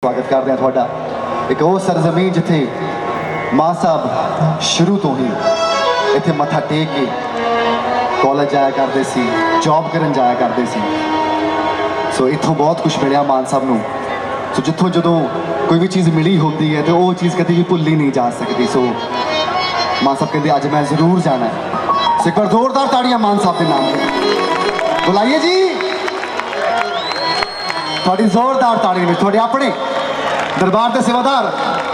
स्वागत करते हैं थोड़ा एक वो सरजमीन जिथे मां साहब शुरू तो ही इतने मत्था टेक के कॉलेज जाया करते सी, जॉब करन जाया करते सी। सो इतों बहुत कुछ मिले मान साहब नूं। सो जितों जो कोई भी चीज़ मिली होती है तो वो चीज़ कभी भी भुली नहीं जा सकती। सो मान साहब कहते अज मैं जरूर जाना है। सो एक बार जोरदार ताड़ियां मान साहब के नाम बुलाइए जी। थोड़ी जोरदार ताड़ी में थोड़े अपने दरबार के सेवादार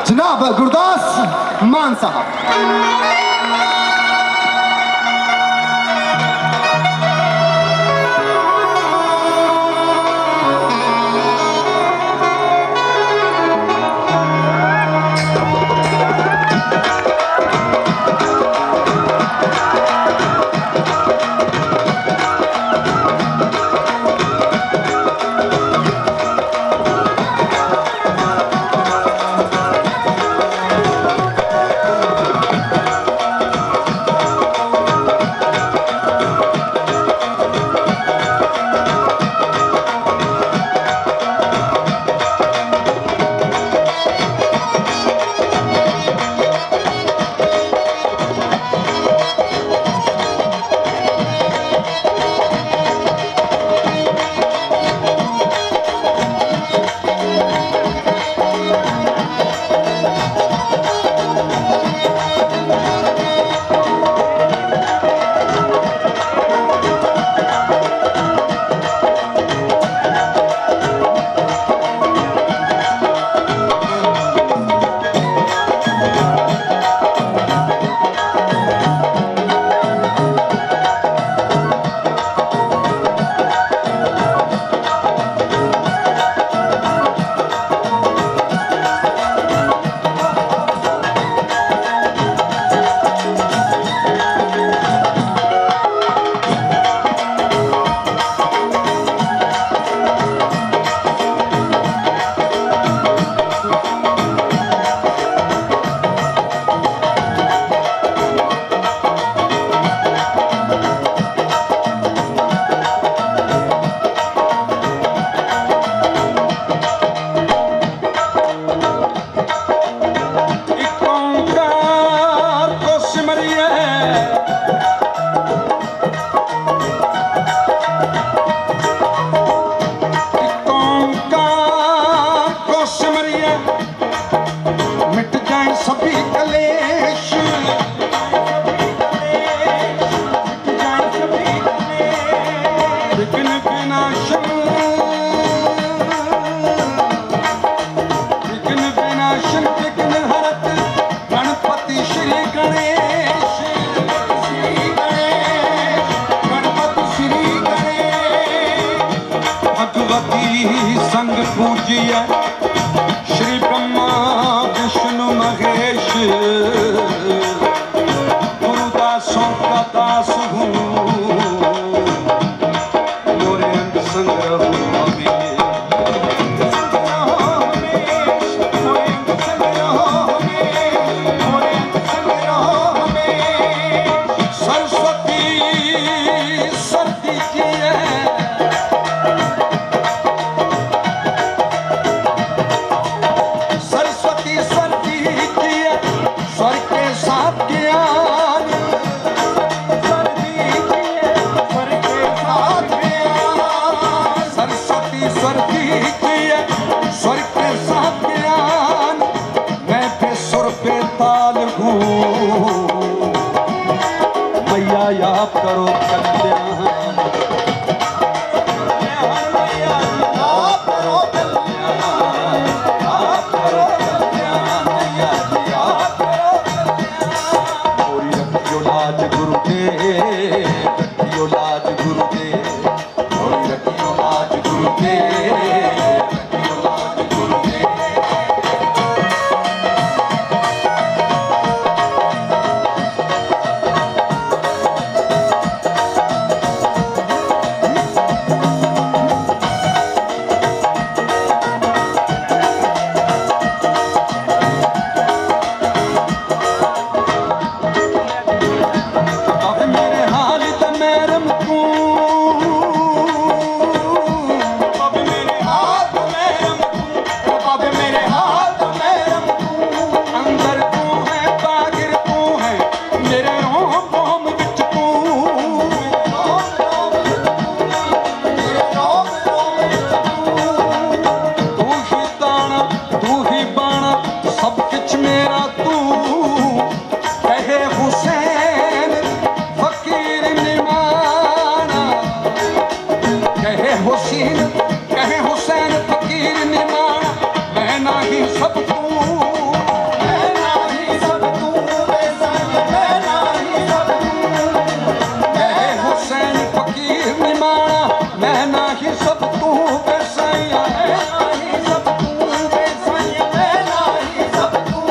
जनाब गुरदास मान साहब। संग पूजिए श्री सब तू, मैं नाही सब तू, मैं नाही सब तू, मैं हुसैन फकीर निमाणा, मैं नाही सब तू बेसैया, मैं नाही सब तू बेसैया, मैं नाही सब तू।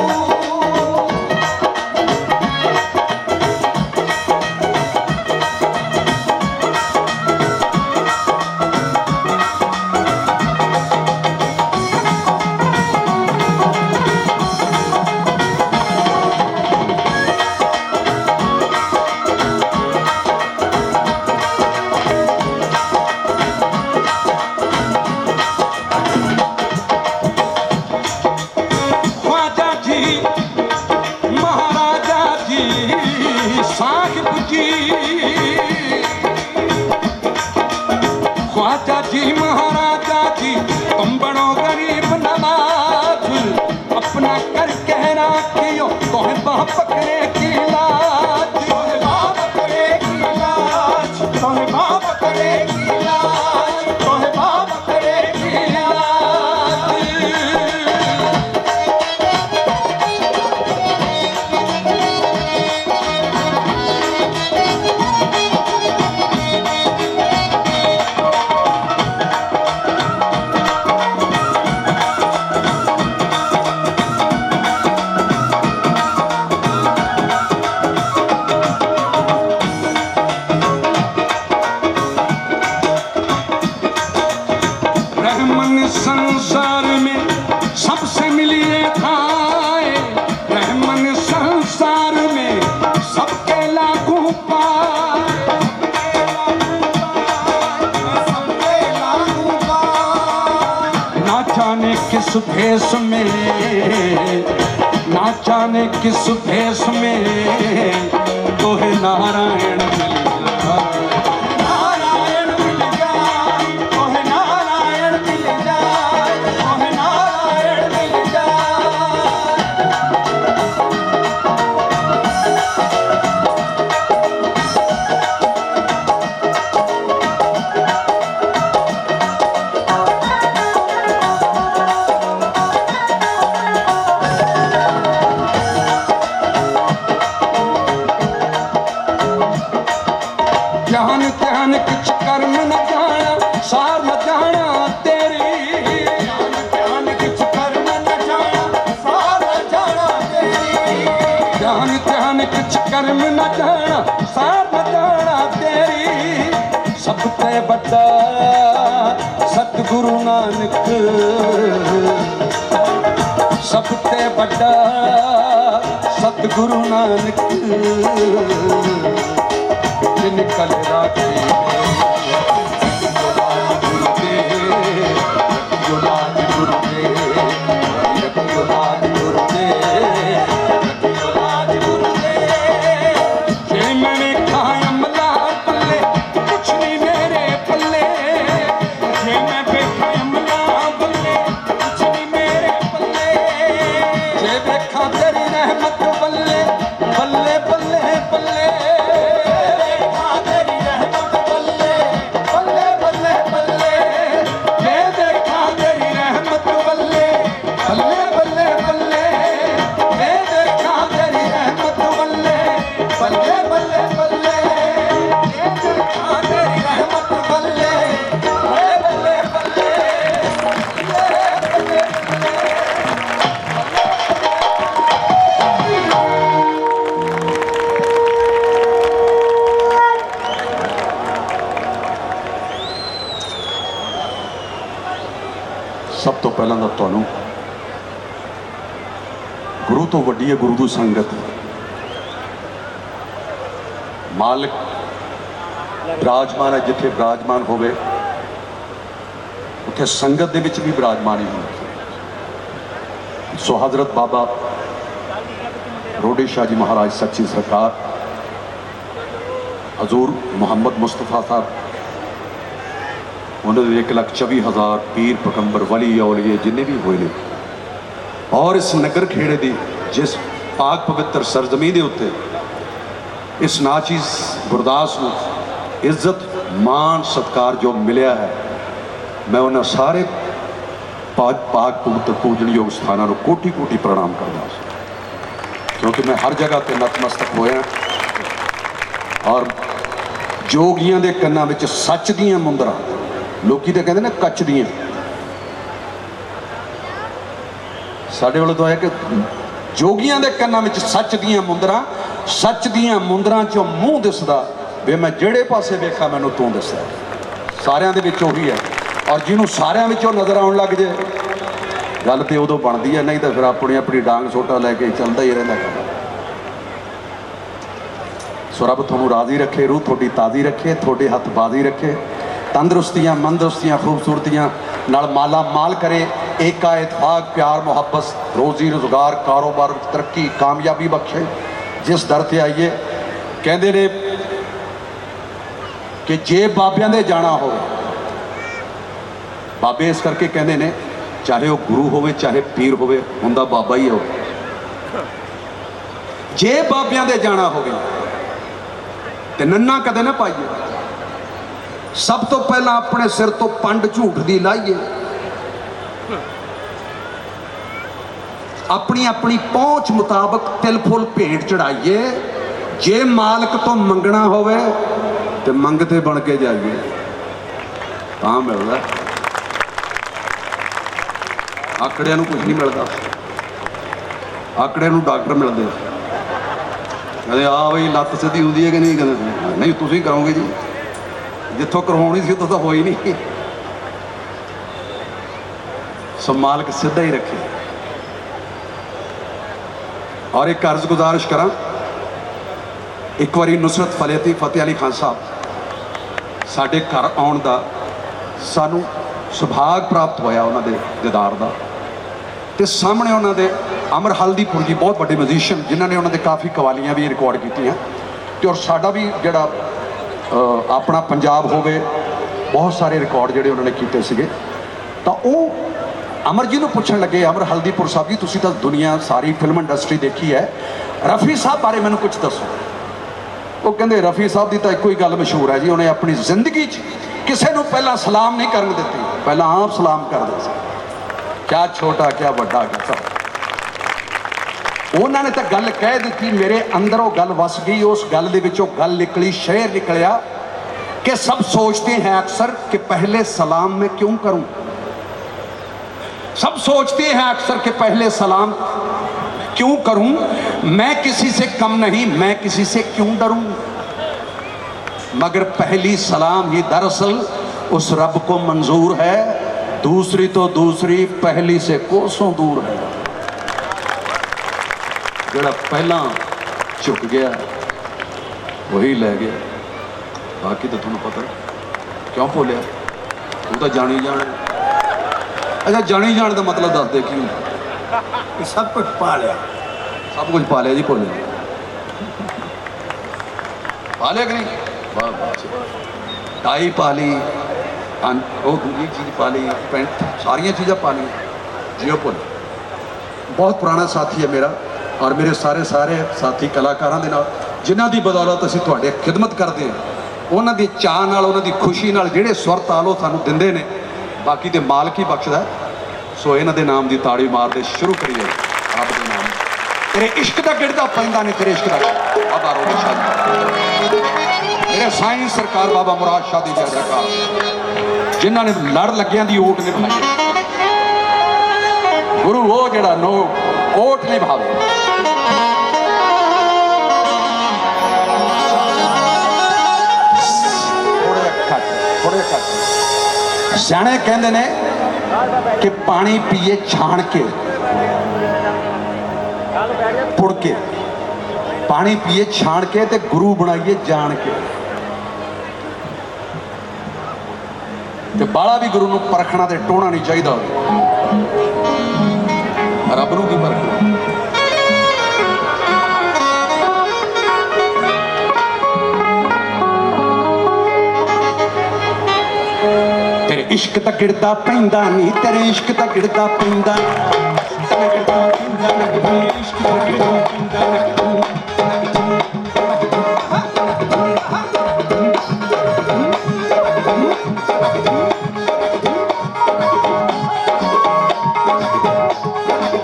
ख्वाजा जी महाराजा जी साहिब जी, ख्वाजा जी महाराजा जी तुम बड़ो गरीब नवाज, अपना कर कहना कियो तोहे बाह पकड़े की लाज, तोहे बाह पकड़े की लाज, तोहे बाह पकड़े की लाज, तोहे बाह पकड़े की लाज। रहमन संसार में सबसे मिलिए खाए, रहमन संसार में सबके लागू पाए, सबके लागू पाए। ना जाने किस भेष में, ना जाने किस भेष में तोहे नारायण मिल जाए, नारायण मिल जाए, तोहे नारायण मिल जाए, तोहे नारायण मिल जाए। ज्ञान ध्यान किछ कर्म न जाना, सार न जाना तेरी, ज्ञान ध्यान किछ कर्म न जाना, सार न जाना तेरी, ज्ञान ध्यान किछ कर्म न जाना, सार न जाना तेरी। सबते बड़ा सतगुरु नानक, सबते बड़ा सतगुरु नानक, निकल राखी तेरी रहमत बल्ले बल्ले बल्ले बल्ले, तेरी रहमत बल्ले बल्ले बल्ले बल्ले, ये देखा तेरी रहमत बल्ले बल्ले बल्ले बल्ले, ये देखा तेरी रहमत बल्ले बल्ले बल्ले बल्ले, ये देखा तेरी रहमत बल्ले बल्ले बल्ले बल्ले, बल्ले बल्ले। सब तो पहला तो ਤੁਹਾਨੂੰ गुरु तो वड्डी है गुरु की संगत, मालिक विराजमान है जिथे विराजमान होवे उथे संगत दे विच भी विराजमान ही होवे। सो हजरत बाबा रोडे शाह जी महाराज सच्ची सरकार, हजूर मुहम्मद मुस्तफा साहब, उन्होंने 1,24,000 पीर पैगंबर वली औलिए जिन्हें भी हुए ने, और इस नगर खेड़े की जिस पाक पवित्र सरजमी के उत्ते इस नाचीज गुरदास को इज्जत मान सत्कार जो मिलया है, मैं उन्हें सारे पाक पवित्र पूजनयोग स्थानों को कोटि कोटि प्रणाम करना, क्योंकि मैं हर जगह पर नतमस्तक होया और जोगियां दे कन्नां विच सच दियां मुंदरां, लोकी तो कहते हैं कच दियां, साडे वालों तो है कि जोगियां दे कन्नां विच सच दियां मुंदरां, सच दियां मुंदरां चों मूँह दिसदा वे मैं जेड़े पासे वेखा मैनूं तूं दस्या, सारियां दे विच ओही है। और जिन्हों सारियां विचों नज़र आउण लग जाए गल तो उदों बनती है, नहीं तो फिर अपनी अपनी डांग सोटा लैके चलता ही रहिंदा काम। सो रब तुहानूं राज़ी रखे, रूह थोड़ी ताज़ी रखे, थोड़े हथ बाजी रखे, तंदरुस्तियां मंदरुस्तियां खूबसूरतियां नाल माला माल करे, एका इतफाक प्यार मुहब्बत रोज़ी रोज़गार कारोबार तरक्की कामयाबी बख्शे। जिस दर ते आइए कहते ने कि जे बाबियां दे जाना हो, बाबे इस करके कहते ने चाहे वह गुरु होवे चाहे पीर होवे, हुंदा बाबा ही हो। जे बाबियां दे जाना होवे ते नन्ना कदे ना पाइए, सब तो पहला अपने सिर तो पंड झूठ दी लाइए, अपनी अपनी पहुंच मुताबिक तिल फुल भेंट चढ़ाइए। जे मालिक तो मंगना होवे ते मंगते बन के जाइए, तां मिलदा। आकड़िया कुछ नहीं मिलता, आकड़िया डॉक्टर मिलते कहते आ बई लत्त सीधी होती है कि नहीं, कहते नहीं तुम करोगे जी, जितों करवानी सी उतों तो हो ही नहीं। सो मालिक सीधा ही रखे। और एक अर्ज गुजारिश करा, एक बारी नुसरत फतेह अली खान साहब साढ़े घर आउण दा सानू सुभाग प्राप्त होया उन्होंने दीदार का, तो सामने उन्होंने अमर हल्दीपुर जी बहुत बड़े म्यूजिशियन जिन्होंने उन्होंने काफ़ी कवालियां भी रिकॉर्ड की, और साडा भी जड़ा अपना पंजाब होवे बहुत सारे रिकॉर्ड जोड़े उन्होंने किए थे। तो वो अमर जी को पूछन लगे, अमर हल्दीपुर साहब जी तुसीं तो दुनिया सारी फिल्म इंडस्ट्री देखी है, रफ़ी साहब बारे मैनूं कुछ दसो। वो कहते रफ़ी साहब की तो एको ही गल मशहूर है जी, उन्हें अपनी जिंदगी किसी को पहला सलाम नहीं करन दित्ती, पहला आप सलाम करते थे, क्या छोटा क्या बड़ा क्या सब। उन्होंने तो गल कह दी, मेरे अंदर वो गल वस गई, उस गल दे विचों गल निकली, शेर निकलिया कि सब सोचते हैं अक्सर कि पहले सलाम मैं क्यों करूं, सब सोचते हैं अक्सर कि पहले सलाम क्यों करूं, मैं किसी से कम नहीं, मैं किसी से क्यों डरूं, मगर पहली सलाम ही दरअसल उस रब को मंजूर है, दूसरी तो दूसरी पहली से कोसों दूर है। जड़ा पहला झुक गया वही लै गया, बाकी तो तुम्हें पता क्यों भोलिया, तू तो जानी जान। अच्छा जानी जान का मतलब दस दे कि सब कुछ पा लिया, सब कुछ पा लिया जी, भोलिया पा लिया कि नहीं, वाह वाह, टाई पा ली, वो दूसरी चीज़ पा ली, पेंट सारिया चीज़ा पा ली जी। वो भुल बहुत पुराना साथी है मेरा, और मेरे सारे साथी कलाकारों के नाल जिन्हों की बदौलत असीं तुहाडे खिदमत करते हैं, उन्हों की चाह नाल उन्हों की खुशी नाल जिहड़े सुर ताल वो सानूं दिंदे ने, बाकी तो मालक ही बख्शदा। सो इन्हां दे नाम की ताड़ी मारते शुरू करिए रब दे नाम। तेरे इश्क का गिरदा पैंदा नहीं, तेरे इश्क का बाबा रोड शाह, मेरे साईं सरकार बाबा मुराद शाह दी जय जयकार, जिन्होंने लड़ लग्गियां दी ओट निभाई, गुरु वो जड़ा नो ओट निभावे। थोड़े घट सियाणे कहंदे ने कि पानी पीए छाण के पुड़ के, पानी पीए छाण के ते गुरु बनाइए जान के। ते बाला भी गुरु नूं परखना ते टोहना नहीं चाहिए, रब नूं की परखना। तेरे इश्क दा गिरदा पैंदा नहीं, तेरे इश्क दा गिरदा पैंदा,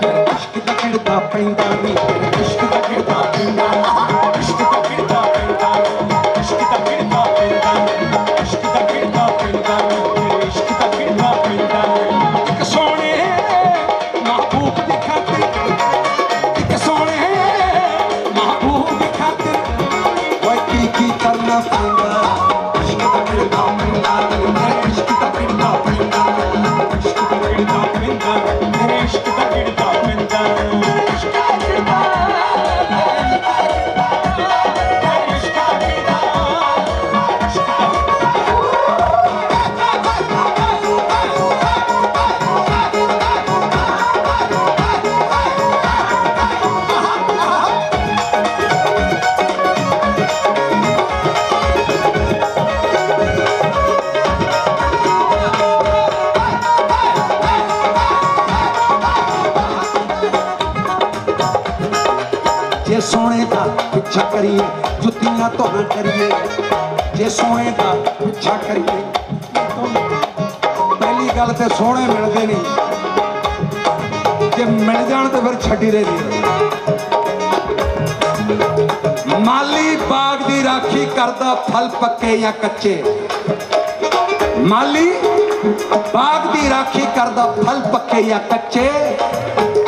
तेरे इश्क दा गिरदा पैंदा नी तेरे इश्क दा गिरदा पैंदा इश्क दा गिरदा पैंदा इश्क दा गिरदा पैंदा इश्क दा गिरदा पैंदा तेरे इश्क दा गिरदा पैंदा एक सोने महबूब दी खातिर एक सोने महबूब दी खातिर ओए की करना पैंदा इश्क दा गिरदा पैंदा तेरे इश्क दा गिरदा पैंदा इश्क दा गिरदा पैंदा तेरे इश्क दा गिरदा पैंदा इश्क दा गिरदा तेरे इश्क दा गिरदा जे सोने का पिछा करिए जुतियां तो न करिए जे सोने का पिछा करिए पहली गल तो सोने मिलते नहीं जे मिल जान तो फिर छड्डी रही माली बाग की राखी करदा फल पक्के या कच्चे माली बाग की राखी करदा फल पक्के या कच्चे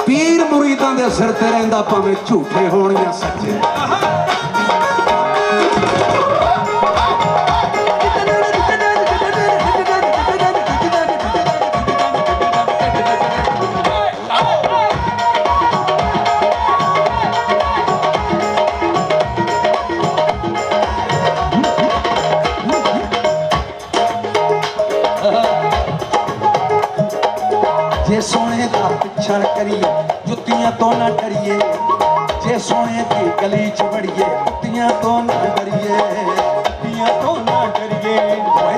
पीर मुरीदां दे सिर ते रहिंदा भावें झूठे होण या सच्चे जे सोने का पिछा करिए जुतियां तो ना डरिए जे सोने की गली च बड़िए जुतियां तो ना डरिए जुतियां तो ना डरिए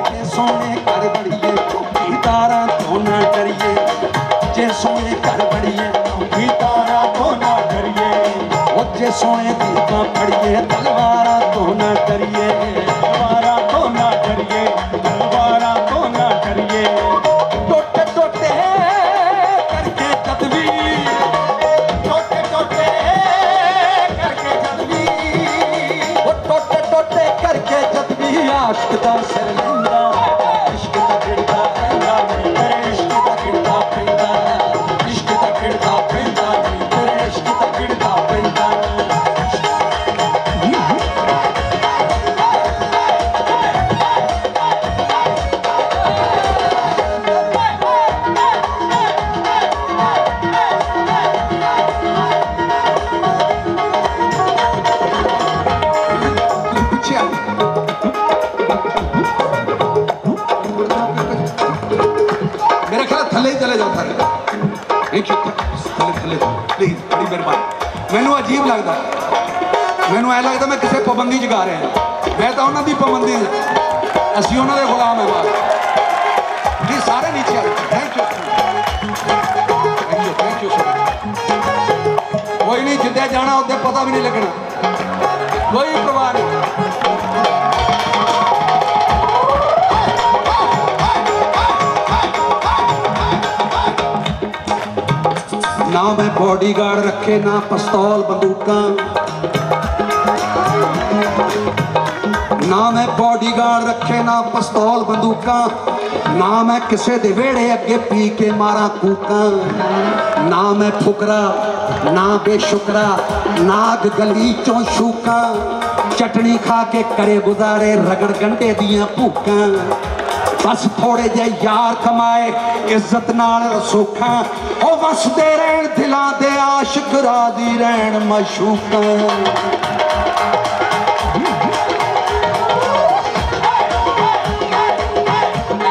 जे सोने घर बड़िए चौकीदारा तो ना डरिए जे सोने घर बड़िए चौकीदारा तो ना डरिए ओ जे सोने दीपा फड़िए तलवारा तो ना डरिए तलवारा तो ना डरिए तलवारा तो ना डरिए टोटे टोटे आशिक दा सिर लैंदा इश्क दा गिरदा पैंदा तेरे इश्क दा गिरदा पैंदा इश्क दा गिरदा पैंदा तेरे इश्क दा गिरदा पैंदा मेरा ख्याल थले ही चले जाओ सारे नहीं थले थले प्लीज बड़ी मेहरबानी मैनू अजीब लगता मैनू ऐ लगता मैं किसी पाबंदी च गा रहा मैं तो उन्होंने पाबंदी असी उन्होंने गुलाम है बाहर जी सारे नीचे आए थैंक यू कोई नहीं जिद्दे जाना उद्दे पता भी नहीं लगना कोई परवाह नहीं ना मैं बॉडीगार्ड रखे ना पिस्तौल बंदूकां ना मैं बॉडीगार्ड रखे ना पिस्तौल बंदूकां ना मैं किसे दे वेड़े अगे पी के मारा कूकां ना मैं फुकरा ना बेशुकरा नाग गली चों शूकां चटनी खा के करे गुजारे रगड़ गंढे दियां भूकां बस थोड़े जे यार कमाए इज्जत नाल रसूखा ओ वसदे रहन दिलां दे आशिक राजी रहन मशूका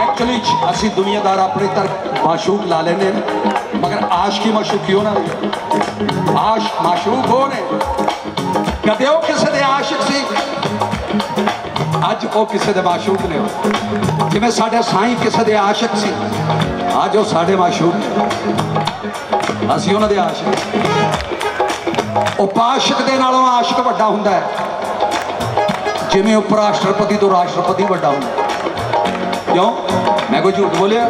एक्चुअली असी दुनियादार अपने तरफ माशूक ला लेने मगर आशिकी माशूक क्यों ना आश माशूक हो ने कदे ओ किसे दे आशिक सी अज वो किसी दे माशूक ने जिवें साडे साईं किसी दे आशिक सी अज वो साडे माशूक ने असीं उन्हां दे आशिक उपाशिक दे नालों आशिक वड्डा हुंदा है जिवें उपराष्ट्रपति तो राष्ट्रपति वड्डा हुंदा क्यों मैं कोई झूठ बोलिया?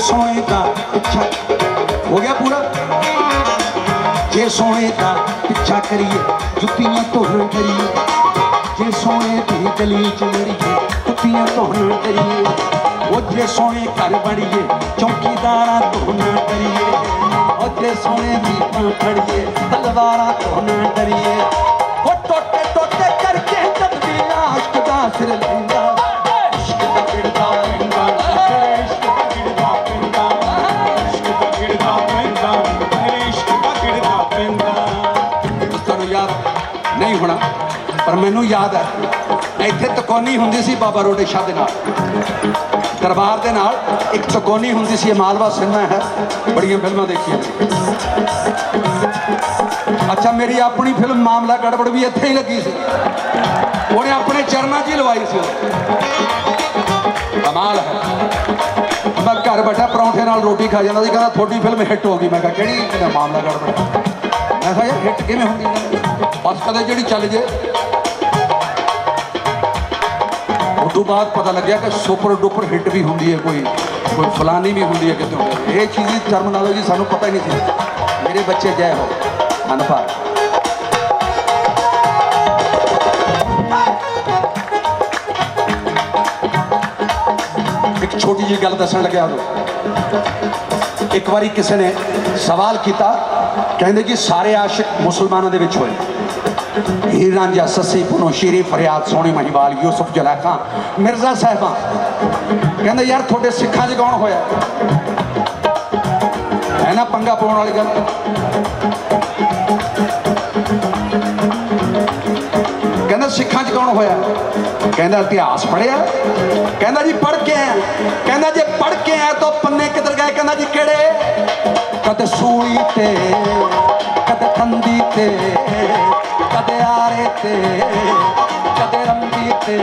सोने का पिछा हो गया पूरा, जे सोने का पिछा करिए जुत्तियां धोन करिए, जे सोने की गली च मरिए जुत्तियां धोन करिए, वो जे सोने घर बड़िए चौकीदारा धोना करिए, और जे सोने की फड़िए तलवारा धोना डरिए, वो टोटे टोटे करके जब भी आशिक दा सिर लैंदा, इश्क दा गिरदा पैंदा, इश्क दा गिरदा पैंदा, इश्क दा गिरदा पैंदा, इश्क दा गिरदा पैंदा। तुहानू याद नहीं होना पर मैनू याद है इत्थे तकोनी हुंदी सी बाबा रोडे शाह दे नाल, दरबार दे नाल एक चकोनी हुंदी सी, मालवा सिनेमा है, बड़ियां फिल्मां देखियां। अच्छा मेरी अपनी फिल्म मामला गड़बड़ भी इत्थे ही लगी सी, उन्हें अपने चरणों च ही लवाई सी, कमाल है। मैं घर बैठा परौंठे नाल रोटी खा जाता, कहता थोड़ी फिल्म हिट हो गई, मैं कहा किहड़ी मामला गड़बड़, मैं कहा यार हिट किवें होंदी, बस कदे जिहड़ी चल जे। उस बाद पता लग्या कि सुपर डुपर हिट भी होंगी है, कोई फलानी भी होंगी है कितों, ये चीज़ की टर्मिनोलॉजी सानू पता ही नहीं थी। मेरे बच्चे जय हो अनपढ़। एक छोटी जी गल दसन लग्या, एक बारी किसी ने सवाल किया, कहते जी सारे आशिक मुसलमानों के विच होए, हीर रांझा ससी पुनो शीरी फरियाद सोनी महिवाल यूसुफ जलैखा मिर्जा साहबा, कहते यार थोड़े सिखा च कौन होया है ना, पंगा पाने वाली गल। कहना सिखा च कौन होया, कहना इतिहास पढ़िया, कहना जी पढ़ के आया, कहना जे पढ़ के आया तो पन्ने किधर गए, कहना जी केड़े, कदे सूई ते कदे कंदी ते कदे आरे ते कदे रंगी ते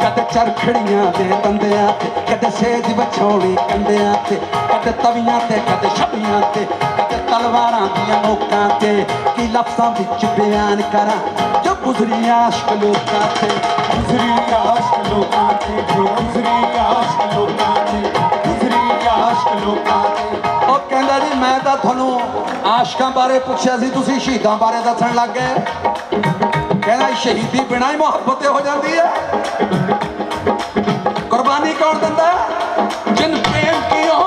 कदे चरखड़ियां दे दंदियां ते कदे सेज बछौड़ी कंदियां ते कदे तवियां ते कदे छबियां ते कदे तलवारां दियां नोकां ते की लफ्ज़ां विच बयान करा जो गुजरी आशिक लोकां ते, गुजरी आशिक लोकां ते, गुजरी आशिक लोकां ते, गुजरी आशिक लोकां ते। ओ कहंदा जी मैं तां तुहानू आशिकां बारे पुछया सी, तुसीं शहीदां बारे दस्सण लग गए, कहना शहीदी बिना ही मुहब्बत हो जाती है, कुर्बानी कौन दिंदा, जिन प्रेम कियो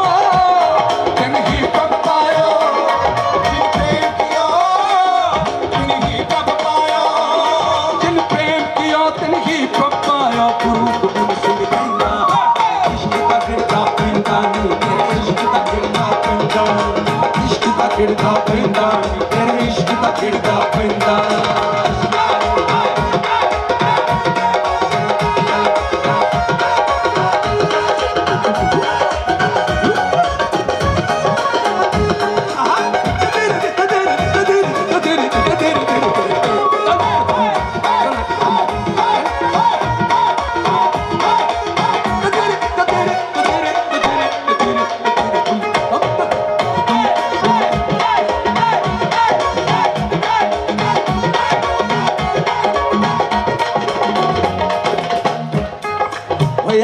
तिन ही पग पायो, जिन प्रेम कियो तिन ही पग पायो, जिन प्रेम कियो तिन ही पग पायो, गुरु गोबिंद सिंह कहंदा इश्क दा गिरदा पैंदा नी, इश्क दा गिरदा पैंदा, इश्क दा गिरदा पैंदा, तेरे इश्क दा गिरदा पैंदा।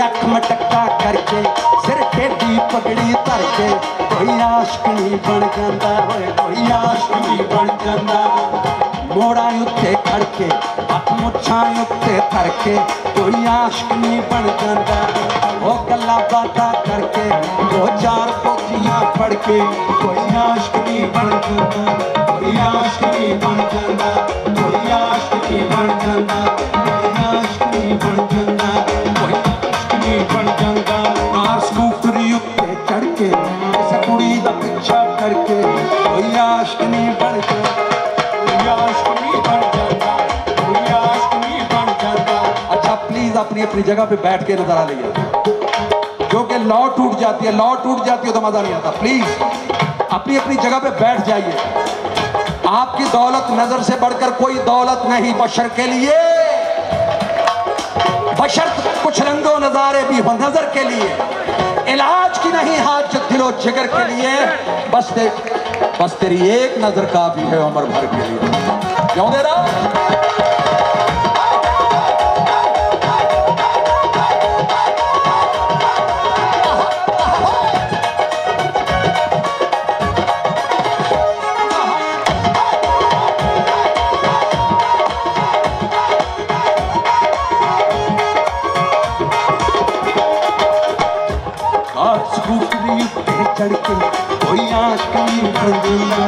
अख मटक्का करके सिर टेढ़ी पगड़ी धर के कोई आशिक नहीं बन जाता, कोई आशिक नहीं बन जाता, मोड़ा उत्ते खड़ के हथ मुछां उत्ते धर के कोई आशिक नहीं बन जाता, वो गल्लां बातां करके दो चार पोथियां पढ़ के कोई आशिक नहीं बन जाता, कोई आशिक नहीं बन जाता, कोई आशिक नहीं बन जाता, कोई आशिक नहीं बन जाता, बन जाता। कार स्कूटरी उत्ते चढ़ के किसी कुड़ी दा पीछा करके कोई आशिक नहीं बन जाता, कोई आशिक नहीं बन जाता, कोई आशिक नहीं बन जाता। अच्छा प्लीज अपनी अपनी जगह पे बैठ के नजारा लिया, क्योंकि लौ टूट जाती है, लौ टूट जाती है तो मजा नहीं आता। प्लीज अपनी अपनी जगह पे बैठ जाइए। आपकी दौलत नजर से बढ़कर कोई दौलत नहीं बशर के लिए, बशर्त कुछ रंगो नजारे भी हो नजर के लिए, इलाज की नहीं हाजत दिलो जिगर के लिए, बस तेरी एक नजर काफी है उम्र भर के लिए। क्यों दे रहा पंजीदा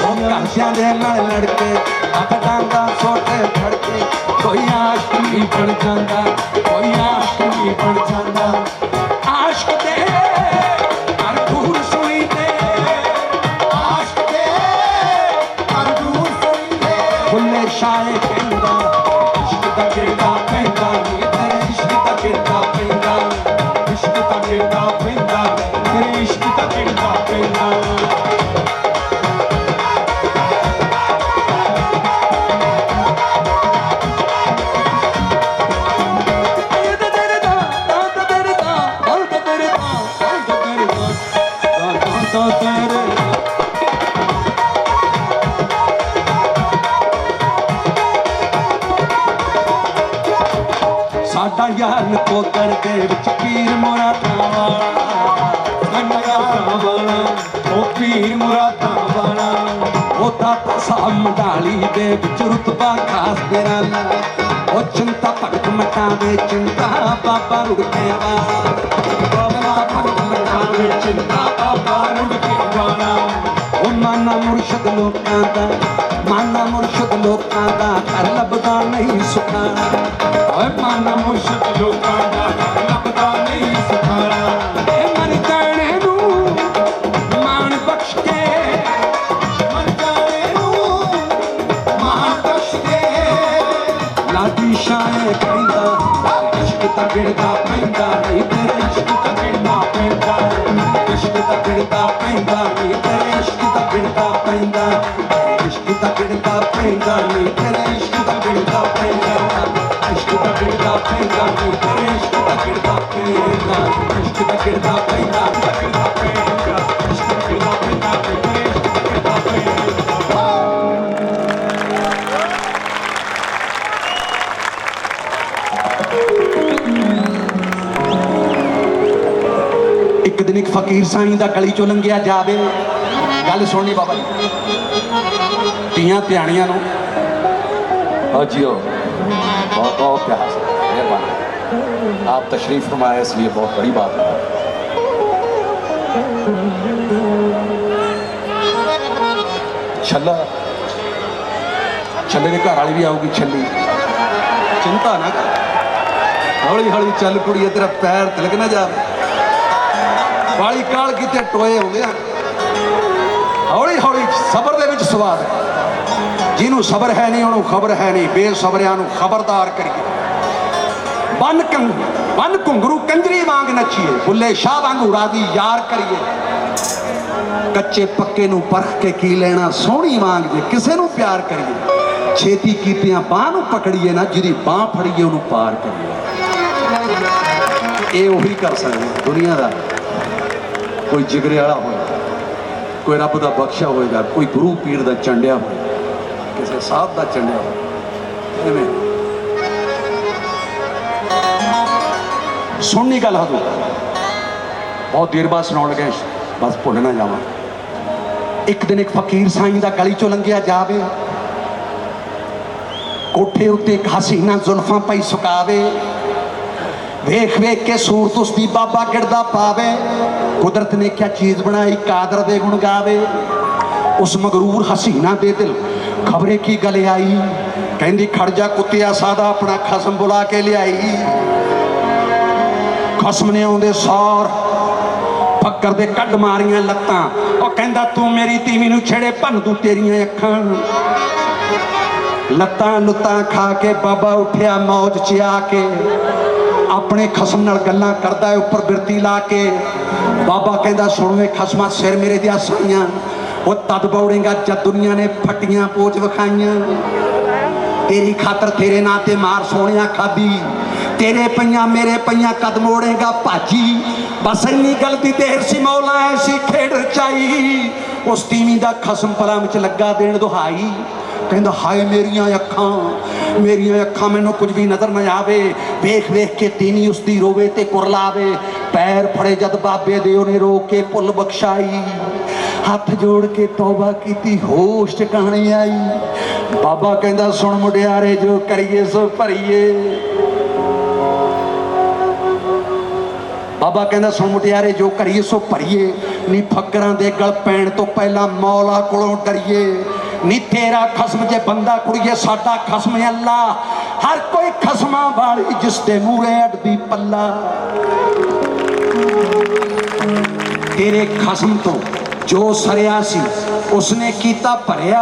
वो घरदियां दे नाल लड़के हथ डांगा सोटे फड़ के कोई आशिक नहीं बन जांदा कोई आशिक नहीं बन जांदा आशिक दे हर दूर सुनी दे आशिक दे हर दूर सुनी दे बुल्ले शाह कहंदा इश्क दा गिरदा पैंदा नी तेरे इश्क दा गिरदा पैंदा इश्क दा गिरदा पैंदा तेरे इश्क दा गिरदा पैंदा साडा यार नकोदर दे विच पीर मुरादां वाला साडा यार वाला ओ पीर मुरादां वाला ओ दाता साहब मंडाली दे विच रुतबा खास तेरा ला ओ चिंता भगत मटावे चिंता बाबा रुड़के वाला बाबा भगत मटावे चिंता बाबा रुड़के वाला ओ माना मुर्शद लोकां दा माना मुर्शद लोकां दा घर लभदा नहीं सुखा माना मुर्शद लोकां दा लभदा नहीं सुखाना मन जाने नू मान बख्श के मन जाने नू मान बख्श के लाडी शाह कहंदा इश्क दा गिरदा पैंदा नहीं तेरे इश्क दा गिरदा पैंदा इश्क दा गिरदा पैंदा नहीं तेरे इश्क दा गिरदा पैंदा इश्क दा गिरदा पैंदा नहीं तेरे इश्क दा गिरदा पैंदा इश्क दा गिरदा पैंदा नी तेरे इश्क दा गिरदा पैंदा इश्क दा गिरदा पैंदा गिरदा पैंदा इश्क दा गिरदा पैंदा तेरे इश्क दा गिरदा पैंदा एक दिन एक फकीर साईं दा गली चों लंघिया जावे गल सुननी बाबा तियां ध्यानियां नूं हाजियो बहुत बहुत प्यार से मेहरबानी आप तशरीफ फरमाए इसलिए बहुत बड़ी बात है छल्ला छल्ले दे घर वाली भी आऊगी छल्ली चिंता ना कर हौली हौली चल कुड़िए तेरा पैर तिलक ना जावे वाली काल किते टोए हो गया हौली हौली सबर दे विच स्वाद है जिन्हों सबर है नहीं उन्होंने खबर है नहीं बेसबरिया खबरदार करिए बन घुंगरू कंजरी वांग नचीए बुले शाह वांग उड़ादी यार करिए कच्चे पक्के नू परख के की लेना सोहनी वांग जे किसे नू प्यार करिए छेती कीतियां बाह नू पकड़िए ना जिहदी बाह फड़िए उन्होंने पार करिए ये उही कर सकते दुनिया का कोई जिगरे वाला हो कोई रब का बख्शा होएगा कोई गुरु पीर का चंडिया हो किसी साहब का चंडिया हो सुननी गल हजू बहुत देर बाद सुना लगे बस भुल ना जावा एक दिन एक फकीर साईं का गली चो लंघिया जावे कोठे उत्ते एक हसीना जुल्फां पई सुकावे वेख वेख के सूरत उसकी बाबा गिरदा पावे कुदरत ने क्या चीज बनाई कादर दे गुण गावे उस मगरूर हसीना दे दिल खबरे की गले आई कहंदी खड़ जा कुत्तिया सादा अपना खसम बुला के लियाई खसम ने आउंदे सार फक्कर दे कड मारियां लत्तां और कहंदा तू मेरी तीवी नूं छेड़े भन दूं तेरियां अखां लत्तां लुत्तां खा के बाबा उठिया मौज च आके अपने खसम नाल गल्लां करदा है उपर बिरती ला के बाबा कहंदा सुण वे खसमा सिर मेरे दियां साइयां वो तद बौड़ेगा जद दुनिया ने फटियां पोच विखाइयां तेरी खातर तेरे नां ते मार सोहणिया खादी तेरे पईयां मेरे पईयां कद मोड़ेगा भाजी बस इन्नी गलती देर सी मौला ऐसी खेड़ रचाई उस तीवी दा खसम पलां विच लगा देण दुहाई कहंदा हाय मेरियां अखां मैनूं कुछ भी नज़र न आवे वेख वेख के तीनी उसदी रोवे ते कुरलावे पैर फड़े जद बाबे दे उन्हें रो के भुल बख्शाई हाथ जोड़ के तौबा की होश ठिकाने आई बाबा कहंदा सुन मुंडियारे जो करिए सो भरीए बाबा कहंदा सुन मुंडियारे जो करिए सो भरीए ਨੀ ਫਕਰਾਂ ਦੇ ਗਲ ਪੈਣ ਤੋਂ ਪਹਿਲਾਂ ਮੌਲਾ ਕੋਲੋਂ ਡਰੀਏ ਨੀ ਤੇਰਾ ਖਸਮ ਜੇ ਬੰਦਾ ਕੁੜੀਏ ਸਾਡਾ ਖਸਮ ਅੱਲਾ ਹਰ ਕੋਈ ਖਸਮਾਂ ਵਾਲੀ ਜਿਸ ਦੇ ਮੂਹਰੇ ਅੜਦੀ ਪੱਲਾ तेरे खसम तो जो सरिया सी उसने कीता भरिया